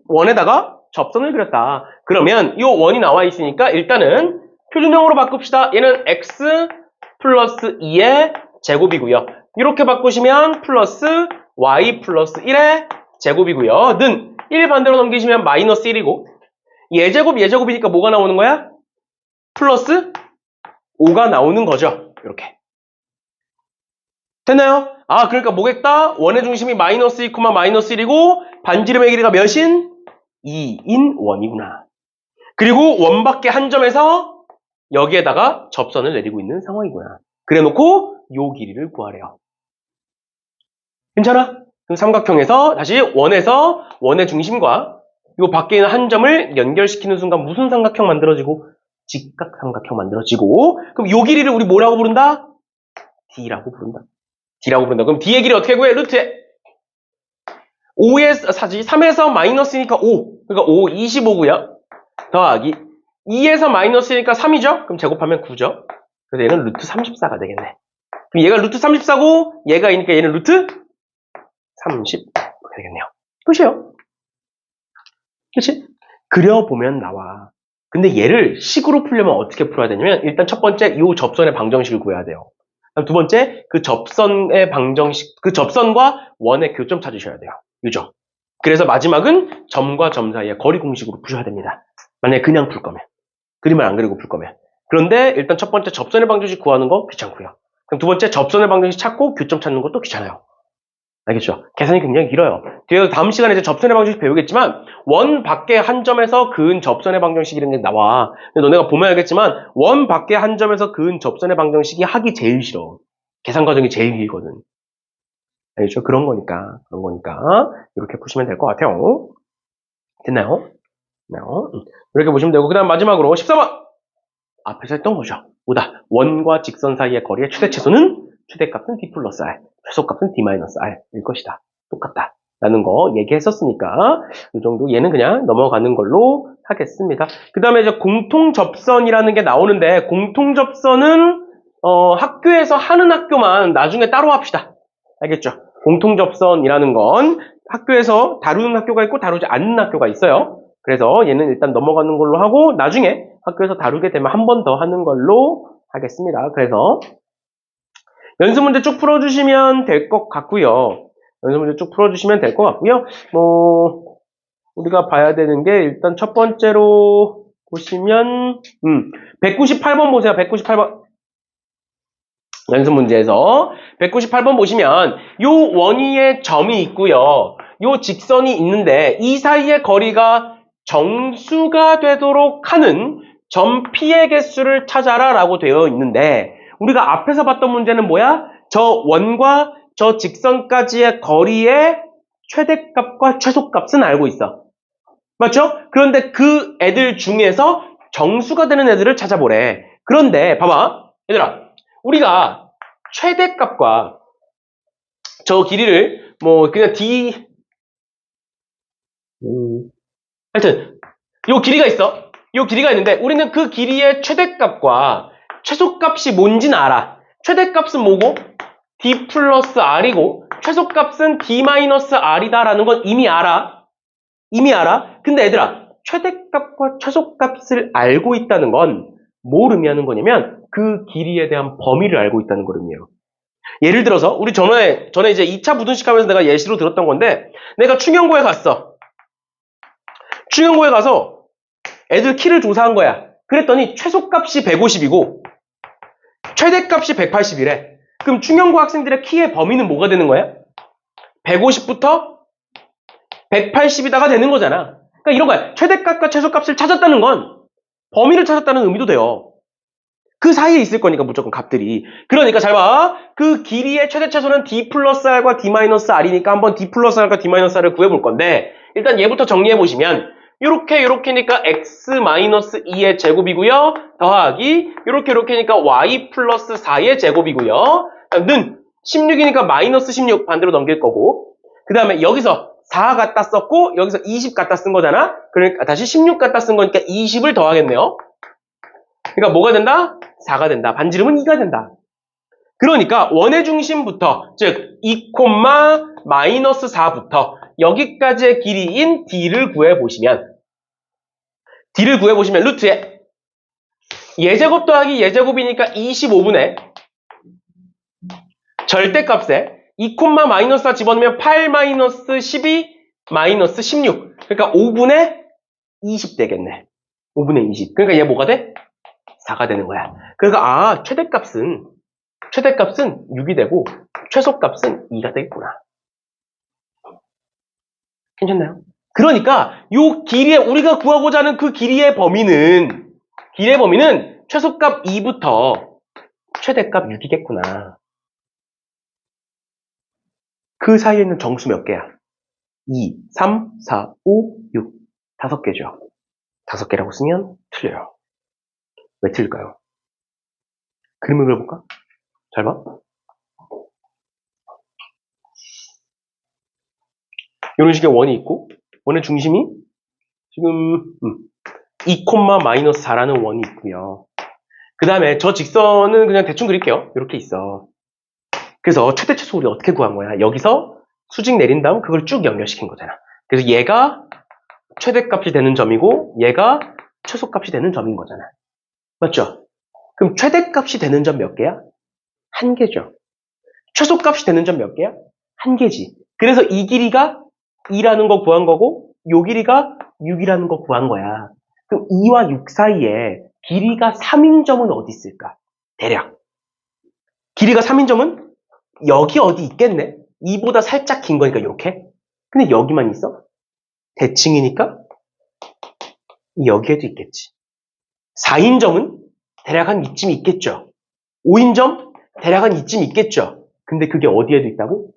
원에다가 접선을 그렸다. 그러면 이 원이 나와 있으니까 일단은 표준형으로 바꿉시다. 얘는 x 플러스 2의 제곱이고요. 이렇게 바꾸시면 플러스 y 플러스 1의 제곱이고요. 는 1 반대로 넘기시면 마이너스 1이고 예제곱이니까 뭐가 나오는 거야? 플러스 5가 나오는 거죠. 이렇게. 됐나요? 아, 그러니까 뭐겠다? 원의 중심이 마이너스 2, 마이너스 1이고 반지름의 길이가 몇인? 2인 원이구나. 그리고 원밖에 한 점에서 여기에다가 접선을 내리고 있는 상황이구나. 그래놓고 요 길이를 구하래요. 괜찮아? 그럼 삼각형에서 다시 원에서 원의 중심과 요 밖에 있는 한 점을 연결시키는 순간 무슨 삼각형 만들어지고? 직각삼각형 만들어지고 그럼 요 길이를 우리 뭐라고 부른다? D라고 부른다. D라고 부른다. 그럼 D의 길이 어떻게 구해? 루트에 3에서 마이너스니까 5. 그러니까 5, 25고요. 더하기 2에서 마이너스니까 3이죠? 그럼 제곱하면 9죠? 그래서 얘는 루트 34가 되겠네. 그럼 얘가 루트 34고 얘가 있으니까 얘는 루트 30 되겠네요. 끝이에요. 그치? 그려보면 나와. 근데 얘를 식으로 풀려면 어떻게 풀어야 되냐면 일단 첫 번째 이 접선의 방정식을 구해야 돼요. 그다음 두 번째 그 접선의 방정식, 그 접선과 원의 교점 찾으셔야 돼요. 유죠. 그래서 마지막은 점과 점 사이의 거리 공식으로 푸셔야 됩니다. 만약에 그냥 풀 거면. 그림을 안 그리고 풀 거면. 그런데 일단 첫 번째 접선의 방정식 구하는 거 귀찮고요. 그럼 두 번째 접선의 방정식 찾고 교점 찾는 것도 귀찮아요. 알겠죠? 계산이 굉장히 길어요. 뒤에 다음 시간에 이제 접선의 방정식 배우겠지만 원 밖에 한 점에서 그은 접선의 방정식이라는 게 나와. 근데 너네가 보면 알겠지만 원 밖에 한 점에서 그은 접선의 방정식이 하기 제일 싫어. 계산 과정이 제일 길거든. 알겠죠? 그런 거니까 이렇게 푸시면 될 것 같아요. 됐나요? 이렇게 보시면 되고 그 다음 마지막으로 14번 앞에서 했던 거죠. 뭐다? 원과 직선 사이의 거리의 최대체수는 최대값은 d 플러스 r, 최소값은 d 마이너스 r일 것이다. 똑같다. 라는 거 얘기했었으니까 이 정도 얘는 그냥 넘어가는 걸로 하겠습니다. 그 다음에 이제 공통접선이라는 게 나오는데 공통접선은 학교에서 하는 학교만 나중에 따로 합시다. 알겠죠? 공통접선이라는 건 학교에서 다루는 학교가 있고 다루지 않는 학교가 있어요. 그래서 얘는 일단 넘어가는 걸로 하고 나중에 학교에서 다루게 되면 한 번 더 하는 걸로 하겠습니다. 그래서 연습 문제 쭉 풀어주시면 될 것 같고요. 연습 문제 쭉 풀어주시면 될 것 같고요. 우리가 봐야 되는 게 일단 첫 번째로 보시면 198번 보세요. 198번. 연습 문제에서 198번 보시면 요 원위에 점이 있고요. 요 직선이 있는데 이 사이의 거리가 정수가 되도록 하는 점 P의 개수를 찾아라 라고 되어 있는데 우리가 앞에서 봤던 문제는 뭐야? 저 원과 저 직선까지의 거리의 최대값과 최소값은 알고 있어. 맞죠? 그런데 그 애들 중에서 정수가 되는 애들을 찾아보래. 그런데 봐봐. 얘들아. 우리가 최대값과 저 길이를 그냥 D 하여튼 요 길이가 있어. 요 길이가 있는데 우리는 그 길이의 최대값과 최소값이 뭔지는 알아. 최대값은 뭐고? D 플러스 R이고 최소값은 D 마이너스 R이다 라는 건 이미 알아. 이미 알아. 근데 얘들아 최대값과 최소값을 알고 있다는 건 뭘 의미하는 거냐면 그 길이에 대한 범위를 알고 있다는 걸 의미해요. 예를 들어서 우리 전에 이제 2차 부등식 하면서 내가 예시로 들었던 건데 내가 충영고에 갔어. 충영고에 가서 애들 키를 조사한 거야. 그랬더니 최소값이 150이고 최대값이 180이래. 그럼 충영고 학생들의 키의 범위는 뭐가 되는 거야? 150부터 180이다가 되는 거잖아. 그러니까 이런 거야. 최대값과 최소값을 찾았다는 건 범위를 찾았다는 의미도 돼요. 그 사이에 있을 거니까 무조건 값들이. 그러니까 잘 봐. 그 길이의 최대 최소는 D 플러스 R과 D 마이너스 R이니까 한번 D 플러스 R과 D 마이너스 R을 구해볼 건데 일단 얘부터 정리해보시면 요렇게니까 X 마이너스 2의 제곱이고요. 더하기 요렇게니까 Y 플러스 4의 제곱이고요. 는 16이니까 마이너스 16 반대로 넘길 거고 그 다음에 여기서 4 갖다 썼고 여기서 20 갖다 쓴 거잖아. 그러니까 다시 16 갖다 쓴 거니까 20을 더하겠네요. 그러니까 뭐가 된다? 4가 된다. 반지름은 2가 된다. 그러니까 원의 중심부터 즉 2, 마이너스 4부터 여기까지의 길이인 D를 구해보시면 루트에 예제곱 더하기 예제곱이니까 25분의 절대값에 2, 마이너스 4 집어넣으면 8 마이너스 12 마이너스 16 그러니까 5분의 20 되겠네. 5분의 20 그러니까 얘 뭐가 돼? 4가 되는 거야. 그러니까 최대값은 6이 되고 최소값은 2가 되겠구나. 괜찮나요? 그러니까 요 길이에 우리가 구하고자 하는 그 길이의 범위는 최소값 2부터 최대값 6이겠구나. 그 사이에 있는 정수 몇 개야? 2, 3, 4, 5, 6. 5개죠. 5개라고 쓰면 틀려요. 왜 틀릴까요? 그림을 그려볼까? 잘 봐. 이런 식의 원이 있고 원의 중심이 지금 2, 마이너스 4라는 원이 있고요. 그 다음에 저 직선은 그냥 대충 그릴게요. 이렇게 있어. 그래서 최대 최소 우리 어떻게 구한 거야? 여기서 수직 내린 다음 그걸 쭉 연결시킨 거잖아. 그래서 얘가 최대값이 되는 점이고 얘가 최소값이 되는 점인 거잖아. 맞죠? 그럼 최대값이 되는 점 몇 개야? 1개죠. 최소값이 되는 점 몇 개야? 1개지. 그래서 이 길이가 2라는 거 구한 거고 요 길이가 6이라는 거 구한 거야. 그럼 2와 6 사이에 길이가 3인 점은 어디 있을까? 대략. 길이가 3인 점은 여기 어디 있겠네? 2보다 살짝 긴 거니까 이렇게. 근데 여기만 있어? 대칭이니까 여기에도 있겠지. 4인 점은 대략 한 이쯤 있겠죠. 5인 점 대략 한 이쯤 있겠죠. 근데 그게 어디에도 있다고?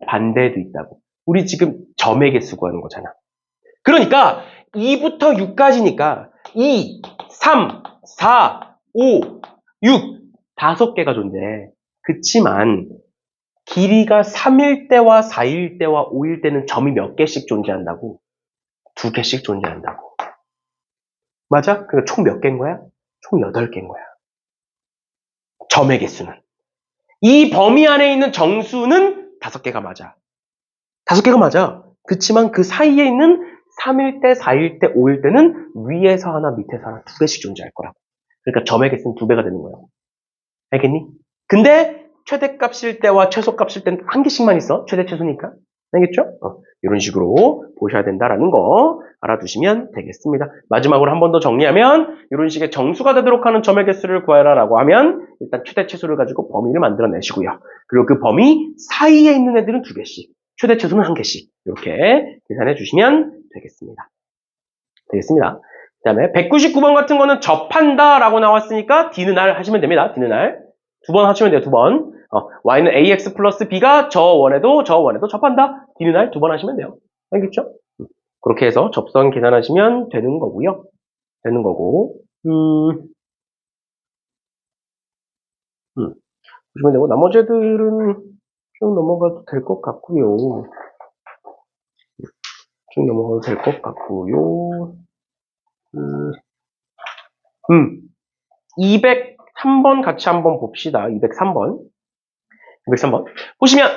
반대에도 있다고. 우리 지금 점의 개수 구하는 거잖아. 그러니까 2부터 6까지니까 2, 3, 4, 5, 6 5개가 존재해. 그치만 길이가 3일 때와 4일 때와 5일 때는 점이 몇 개씩 존재한다고? 2개씩 존재한다고. 맞아? 그러니까 총 몇 개인 거야? 총 8개인 거야. 점의 개수는. 이 범위 안에 있는 정수는 5개가 맞아. 5개가 맞아. 그치만 그 사이에 있는 3일 때, 4일 때, 5일 때는 위에서 하나, 밑에서 하나 두 개씩 존재할 거라고. 그러니까 점의 개수는 2배가 되는 거예요. 알겠니? 근데 최대값일 때와 최소값일 때는 한 개씩만 있어. 최대, 최소니까. 알겠죠? 이런 식으로 보셔야 된다라는 거 알아두시면 되겠습니다. 마지막으로 한 번 더 정리하면 이런 식의 정수가 되도록 하는 점의 개수를 구하라라고 하면 일단 최대, 최소를 가지고 범위를 만들어내시고요. 그리고 그 범위 사이에 있는 애들은 2개씩, 최대, 최소는 1개씩 이렇게 계산해 주시면 되겠습니다. 되겠습니다. 그 다음에 199번 같은 거는 접한다 라고 나왔으니까 D는 R 하시면 됩니다. D는 R. 2번 하시면 돼요. 2번. Y는 AX 플러스 B가 저 원에도 접한다. D는 R 2번 하시면 돼요. 알겠죠? 그렇게 해서 접선 계산하시면 되는 거고요. 되는 거고. 보시면 되고, 나머지 애들은 쭉 넘어가도 될 것 같고요. 쭉 넘어가도 될 것 같고요. 203번 같이 한번 봅시다. 203번. 보시면,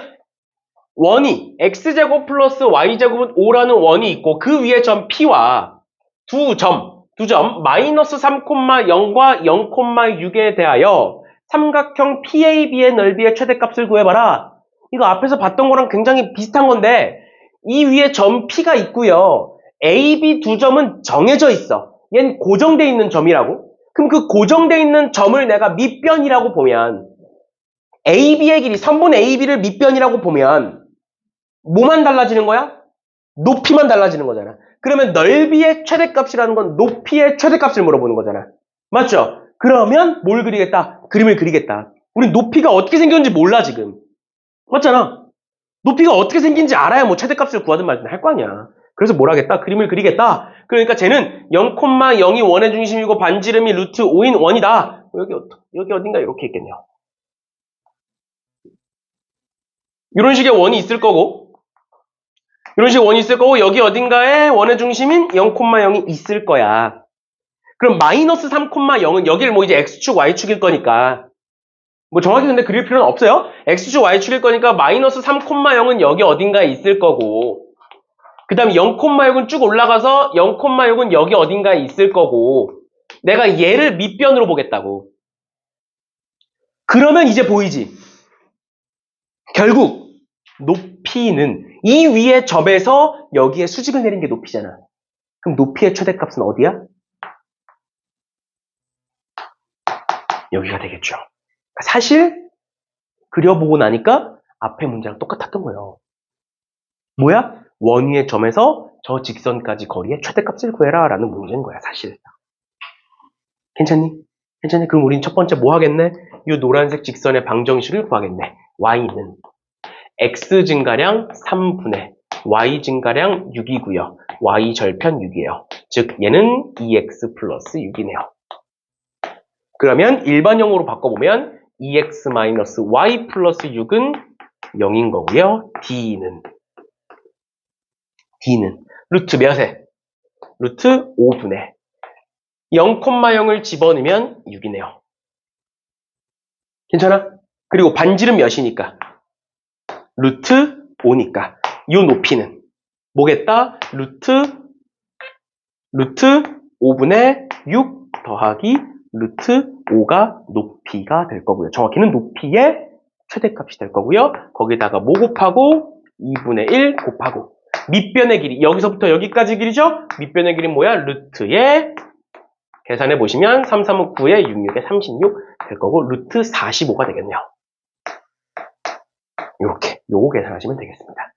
원이 x제곱 플러스 y제곱은 5라는 원이 있고, 그 위에 점 P와 두 점, 마이너스 3,0과 0,6에 대하여 삼각형 PAB의 넓이의 최대값을 구해봐라. 이거 앞에서 봤던 거랑 굉장히 비슷한 건데, 이 위에 점 P가 있고요. A, B 두 점은 정해져 있어. 얘는 고정되어 있는 점이라고. 그럼 그 고정되어 있는 점을 내가 밑변이라고 보면, AB의 길이, 선분 AB를 밑변이라고 보면, 뭐만 달라지는 거야? 높이만 달라지는 거잖아. 그러면 넓이의 최대값이라는 건 높이의 최대값을 물어보는 거잖아. 맞죠? 그러면 뭘 그리겠다? 그림을 그리겠다. 우리 높이가 어떻게 생겼는지 몰라 지금. 맞잖아. 높이가 어떻게 생긴지 알아야 뭐 최대값을 구하든 말든 할 거 아니야. 그래서 뭘 하겠다? 그림을 그리겠다. 그러니까 쟤는 0,0이 원의 중심이고 반지름이 루트 5인 원이다. 여기 어딘가 이렇게 있겠네요. 이런 식의 원이 있을 거고, 여기 어딘가에 원의 중심인 0,0이 있을 거야. 그럼 마이너스 3,0은 여기를 뭐 이제 x축, y축일 거니까, 뭐 정확히 근데 그릴 필요는 없어요. x축, y축일 거니까 마이너스 3,0은 여기 어딘가에 있을 거고, 그 다음에 0,6은 쭉 올라가서 0,6은 여기 어딘가에 있을 거고, 내가 얘를 밑변으로 보겠다고. 그러면 이제 보이지? 결국 높이는 이 위에 점에서 여기에 수직을 내린 게 높이잖아. 그럼 높이의 최대값은 어디야? 여기가 되겠죠. 사실 그려보고 나니까 앞에 문제랑 똑같았던 거예요. 뭐야? 원 위의 점에서 저 직선까지 거리의 최대값을 구해라 라는 문제인 거야, 사실. 괜찮니? 그럼 우린 첫 번째 뭐 하겠네? 이 노란색 직선의 방정식을 구하겠네. y는 x 증가량 3분의 y 증가량 6이고요. y 절편 6이에요. 즉 얘는 2x 플러스 6이네요. 그러면 일반형으로 바꿔보면 2x-y 플러스 6은 0인 거고요. D는 루트 몇에? 루트 5분의 0,0을 집어넣으면 6이네요. 괜찮아? 그리고 반지름 몇이니까? 루트 5니까 이 높이는 뭐겠다? 루트 5분의 6 더하기 루트 5가 높이가 될 거고요. 정확히는 높이의 최대값이 될 거고요. 거기다가 뭐 곱하고 2분의 1 곱하고 밑변의 길이, 여기서부터 여기까지 길이죠? 밑변의 길이 뭐야? 루트의 계산해 보시면 3, 3, 5, 9에 6, 6에 36 될 거고 루트 45가 되겠네요. 요거 계산하시면 되겠습니다.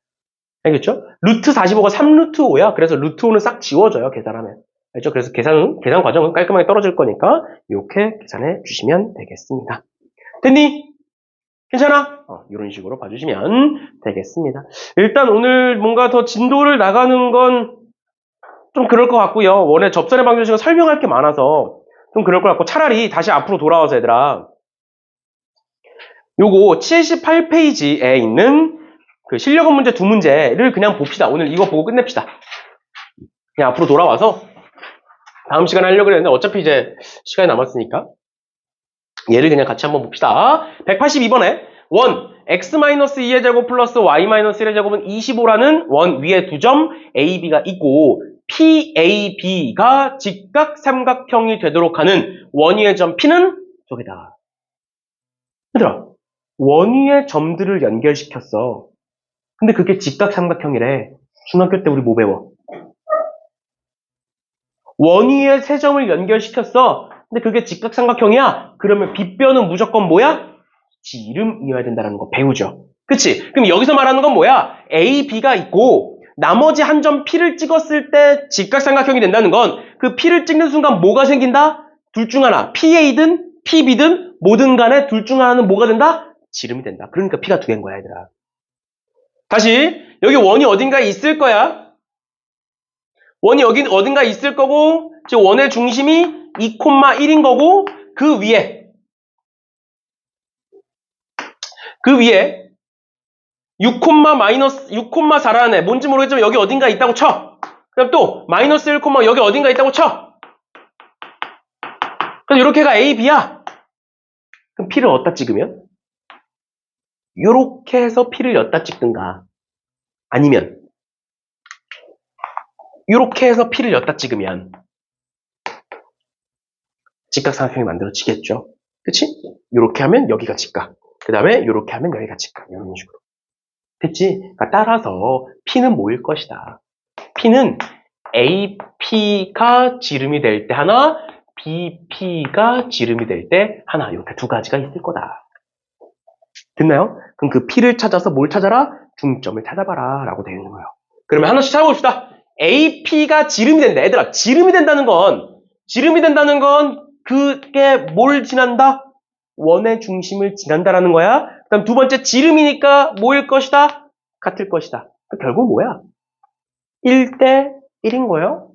알겠죠? 루트 45가 3루트 5야. 그래서 루트 5는 싹 지워져요, 계산하면. 알죠? 그래서 계산 과정은 깔끔하게 떨어질 거니까 이렇게 계산해 주시면 되겠습니다. 됐니? 괜찮아? 이런 식으로 봐주시면 되겠습니다. 일단 오늘 뭔가 더 진도를 나가는 건 좀 그럴 것 같고요. 원래 접선의 방정식은 설명할 게 많아서 좀 그럴 것 같고, 차라리 다시 앞으로 돌아와서 얘들아, 요거 78페이지에 있는 그 실력은 문제 2문제를 그냥 봅시다. 오늘 이거 보고 끝냅시다. 그냥 앞으로 돌아와서 다음 시간에 하려고 했는데 어차피 이제 시간이 남았으니까 얘를 그냥 같이 한번 봅시다. 182번에 원 x-2의 제곱 플러스 y-1의 제곱은 25라는 원 위에 두 점 AB가 있고 PAB가 직각삼각형이 되도록 하는 원위의 점 P는 저기다. 얘들아, 원위의 점들을 연결시켰어. 근데 그게 직각삼각형이래. 중학교 때 우리 뭐 배워? 원위의 세 점을 연결시켰어. 근데 그게 직각삼각형이야. 그러면 빗변은 무조건 뭐야? 지름이어야 된다는 거 배우죠. 그치? 그럼 여기서 말하는 건 뭐야? A, B가 있고 나머지 한 점 P를 찍었을 때 직각삼각형이 된다는 건 그 P를 찍는 순간 뭐가 생긴다? 둘 중 하나. PA든 PB든 뭐든 간에 둘 중 하나는 뭐가 된다? 지름이 된다. 그러니까 P가 두 개인 거야, 얘들아. 다시 여기 원이 어딘가에 있을 거야. 원이 여기 어딘가에 있을 거고 즉 원의 중심이 2,1인 거고 그 위에 6,4라는 애 뭔지 모르겠지만 여기 어딘가에 있다고 쳐. 그럼 또 마이너스 1, 여기 어딘가에 있다고 쳐. 그럼 이렇게가 A, B야. 그럼 P를 어디다 찍으면? 이렇게 해서 P를 여기다 찍든가 아니면 이렇게 해서 P를 여기다 찍으면 직각삼각형이 만들어지겠죠. 그치? 이렇게 하면 여기가 직각. 그 다음에 이렇게 하면 여기가 직각. 이런 식으로. 됐지? 그러니까 따라서 P는 뭐일 것이다. P는 AP가 지름이 될 때 하나, BP가 지름이 될 때 하나. 이렇게 두 가지가 있을 거다. 됐나요? 그럼 그 P를 찾아서 뭘 찾아라? 중점을 찾아봐라. 라고 되어 있는 거예요. 그러면 하나씩 찾아봅시다. AP가 지름이 된다. 얘들아, 지름이 된다는 건 그게 뭘 지난다? 원의 중심을 지난다라는 거야. 그 다음 두 번째 지름이니까 뭐일 것이다? 같을 것이다. 결국 뭐야? 1대 1인 거예요.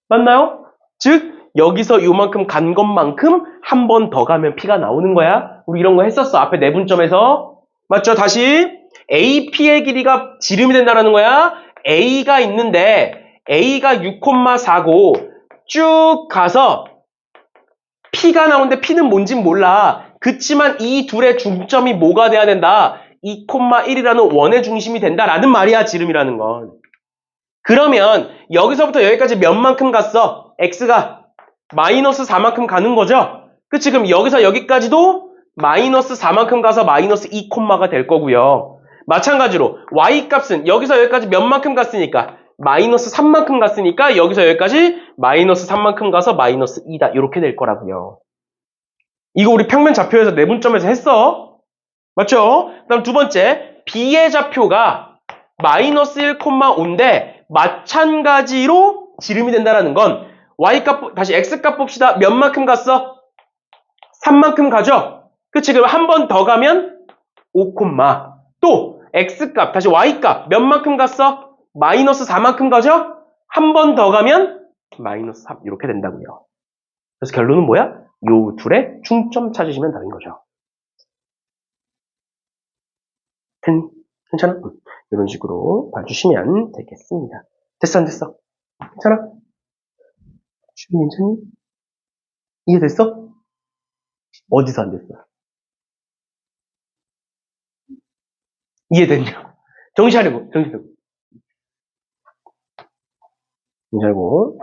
맞나요? 즉 여기서 요만큼 간 것만큼 한 번 더 가면 P가 나오는 거야. 우리 이런 거 했었어. 앞에 내분점에서. 맞죠? 다시 AP의 길이가 지름이 된다는 거야. A가 있는데 A가 6,4고 쭉 가서 P가 나오는데 P는 뭔진 몰라. 그치만 이 둘의 중점이 뭐가 돼야 된다? 2,1이라는 원의 중심이 된다라는 말이야, 지름이라는 건. 그러면 여기서부터 여기까지 몇 만큼 갔어? X가 마이너스 4만큼 가는 거죠? 그치? 그럼 여기서 여기까지도 마이너스 4만큼 가서 마이너스 2, 가 될 거고요. 마찬가지로 Y 값은 여기서 여기까지 몇 만큼 갔으니까 마이너스 3만큼 갔으니까 여기서 여기까지 마이너스 3만큼 가서 마이너스 2다. 이렇게 될 거라고요. 이거 우리 평면 좌표에서 내분점에서 했어. 맞죠? 그 다음 두 번째, B의 좌표가 마이너스 1,5인데 마찬가지로 지름이 된다는 건 Y값, 다시 X값 봅시다. 몇 만큼 갔어? 3만큼 가죠? 그치? 그럼 한 번 더 가면 5, 또 X값, 다시 Y값 몇 만큼 갔어? 마이너스 4만큼 가죠? 한 번 더 가면 마이너스 3 이렇게 된다고요. 그래서 결론은 뭐야? 요 둘의 중점 찾으시면 되는 거죠. 괜찮아? 이런 식으로 봐주시면 되겠습니다. 됐어, 안 됐어? 괜찮아? 지금 괜찮니? 이해됐어? 어디서 안 됐어? 이해됐냐? 정신 차리고, 정신 차리고. 정신 차리고.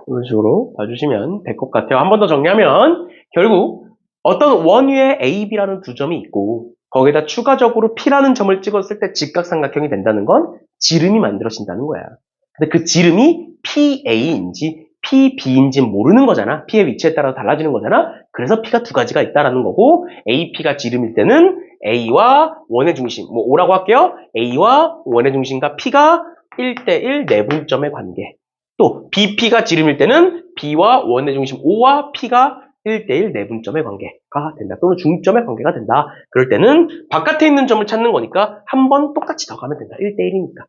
이런 식으로 봐주시면 될 것 같아요. 한 번 더 정리하면 결국 어떤 원 위에 A, B라는 두 점이 있고 거기에다 추가적으로 P라는 점을 찍었을 때 직각삼각형이 된다는 건 지름이 만들어진다는 거야. 근데 그 지름이 PA인지 PB인지 모르는 거잖아. P의 위치에 따라 달라지는 거잖아. 그래서 P가 두 가지가 있다라는 거고 AP가 지름일 때는 A와 원의 중심, 뭐 O라고 할게요. A와 원의 중심과 P가 1대1 내분점의 관계. 또 BP가 지름일 때는 B와 원의 중심 O와 P가 1대1 내분점의 관계가 된다. 또는 중점의 관계가 된다. 그럴 때는 바깥에 있는 점을 찾는 거니까 한 번 똑같이 더 가면 된다. 1대1이니까.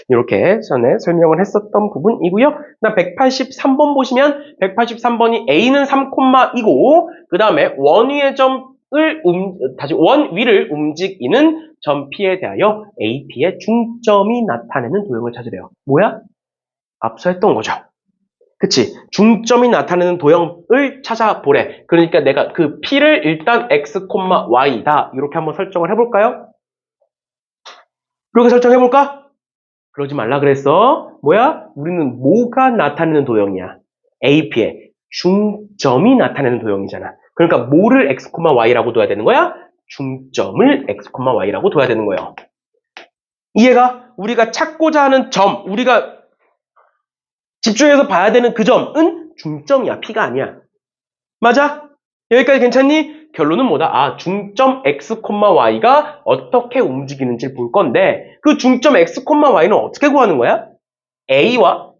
이렇게 전에 설명을 했었던 부분이고요. 그다음 183번 보시면 183번이 A는 3,2고 그 다음에 원 위의 점을 다시 원 위를 움직이는 점 P에 대하여 AP의 중점이 나타내는 도형을 찾으래요. 뭐야? 앞서 했던 거죠. 그치? 중점이 나타내는 도형을 찾아보래. 그러니까 내가 그 P를 일단 x, y다. 이렇게 한번 설정을 해볼까요? 그렇게 설정해볼까? 그러지 말라 그랬어. 뭐야? 우리는 뭐가 나타내는 도형이야? AP에 중점이 나타내는 도형이잖아. 그러니까 뭐를 x, y라고 둬야 되는 거야? 중점을 x, y라고 둬야 되는 거예요. 이해가? 우리가 찾고자 하는 점, 우리가 집중해서 봐야 되는 그 점은 중점이야. P가 아니야. 맞아? 여기까지 괜찮니? 결론은 뭐다? 아, 중점 x, y가 어떻게 움직이는지 볼 건데 그 중점 x, y는 어떻게 구하는 거야? a와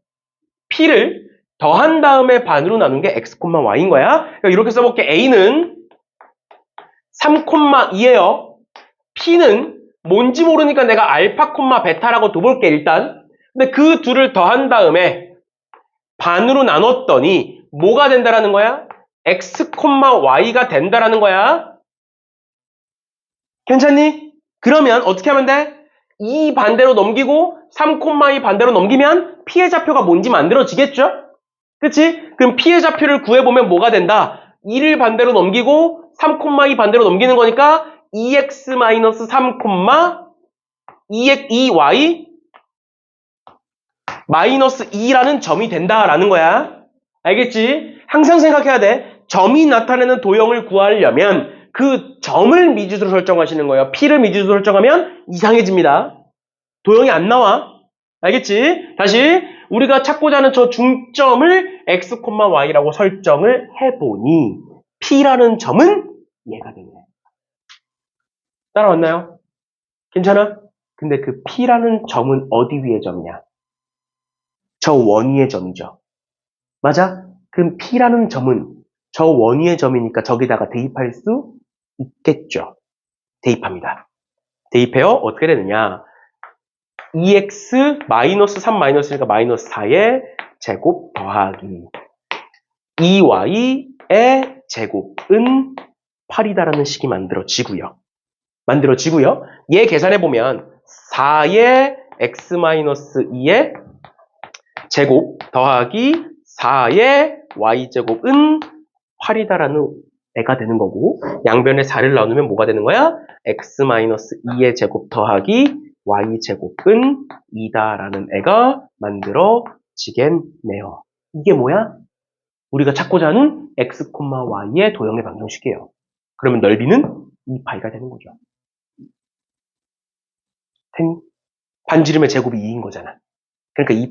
p를 더한 다음에 반으로 나눈 게 x, y인 거야. 그러니까 이렇게 써볼게. a는 3,2예요. p는 뭔지 모르니까 내가 알파, 베타라고 둬볼게 일단. 근데 그 둘을 더한 다음에 반으로 나눴더니 뭐가 된다라는 거야? x, y가 된다라는 거야. 괜찮니? 그러면 어떻게 하면 돼? 2 반대로 넘기고 3,2 반대로 넘기면 p의 좌표가 뭔지 만들어지겠죠? 그치? 그럼 p의 좌표를 구해보면 뭐가 된다? 2를 반대로 넘기고 3,2 반대로 넘기는 거니까 2x-3, 2y 마이너스 2라는 점이 된다라는 거야. 알겠지? 항상 생각해야 돼. 점이 나타내는 도형을 구하려면 그 점을 미지수로 설정하시는 거예요. P를 미지수로 설정하면 이상해집니다. 도형이 안 나와. 알겠지? 다시 우리가 찾고자 하는 저 중점을 x, y라고 설정을 해보니 P라는 점은 얘가 되네. 따라왔나요? 괜찮아? 근데 그 P라는 점은 어디 위의 점이냐? 저 원위의 점이죠. 맞아? 그럼 P라는 점은 저 원위의 점이니까 저기다가 대입할 수 있겠죠. 대입합니다. 대입해요? 어떻게 되느냐? 2x 마이너스 3 마이너스니까 마이너스 4의 제곱 더하기 2y의 제곱은 8이다라는 식이 만들어지고요. 얘 계산해보면 4의 x 마이너스 2의 제곱 더하기 4의 y제곱은 8이다라는 애가 되는 거고 양변에 4를 나누면 뭐가 되는 거야? x-2의 제곱 더하기 y제곱은 2다라는 애가 만들어지겠네요. 이게 뭐야? 우리가 찾고자 하는 x, y의 도형의 방정식이에요. 그러면 넓이는 2파이가 되는 거죠. 반지름의 제곱이 2인 거잖아. 그러니까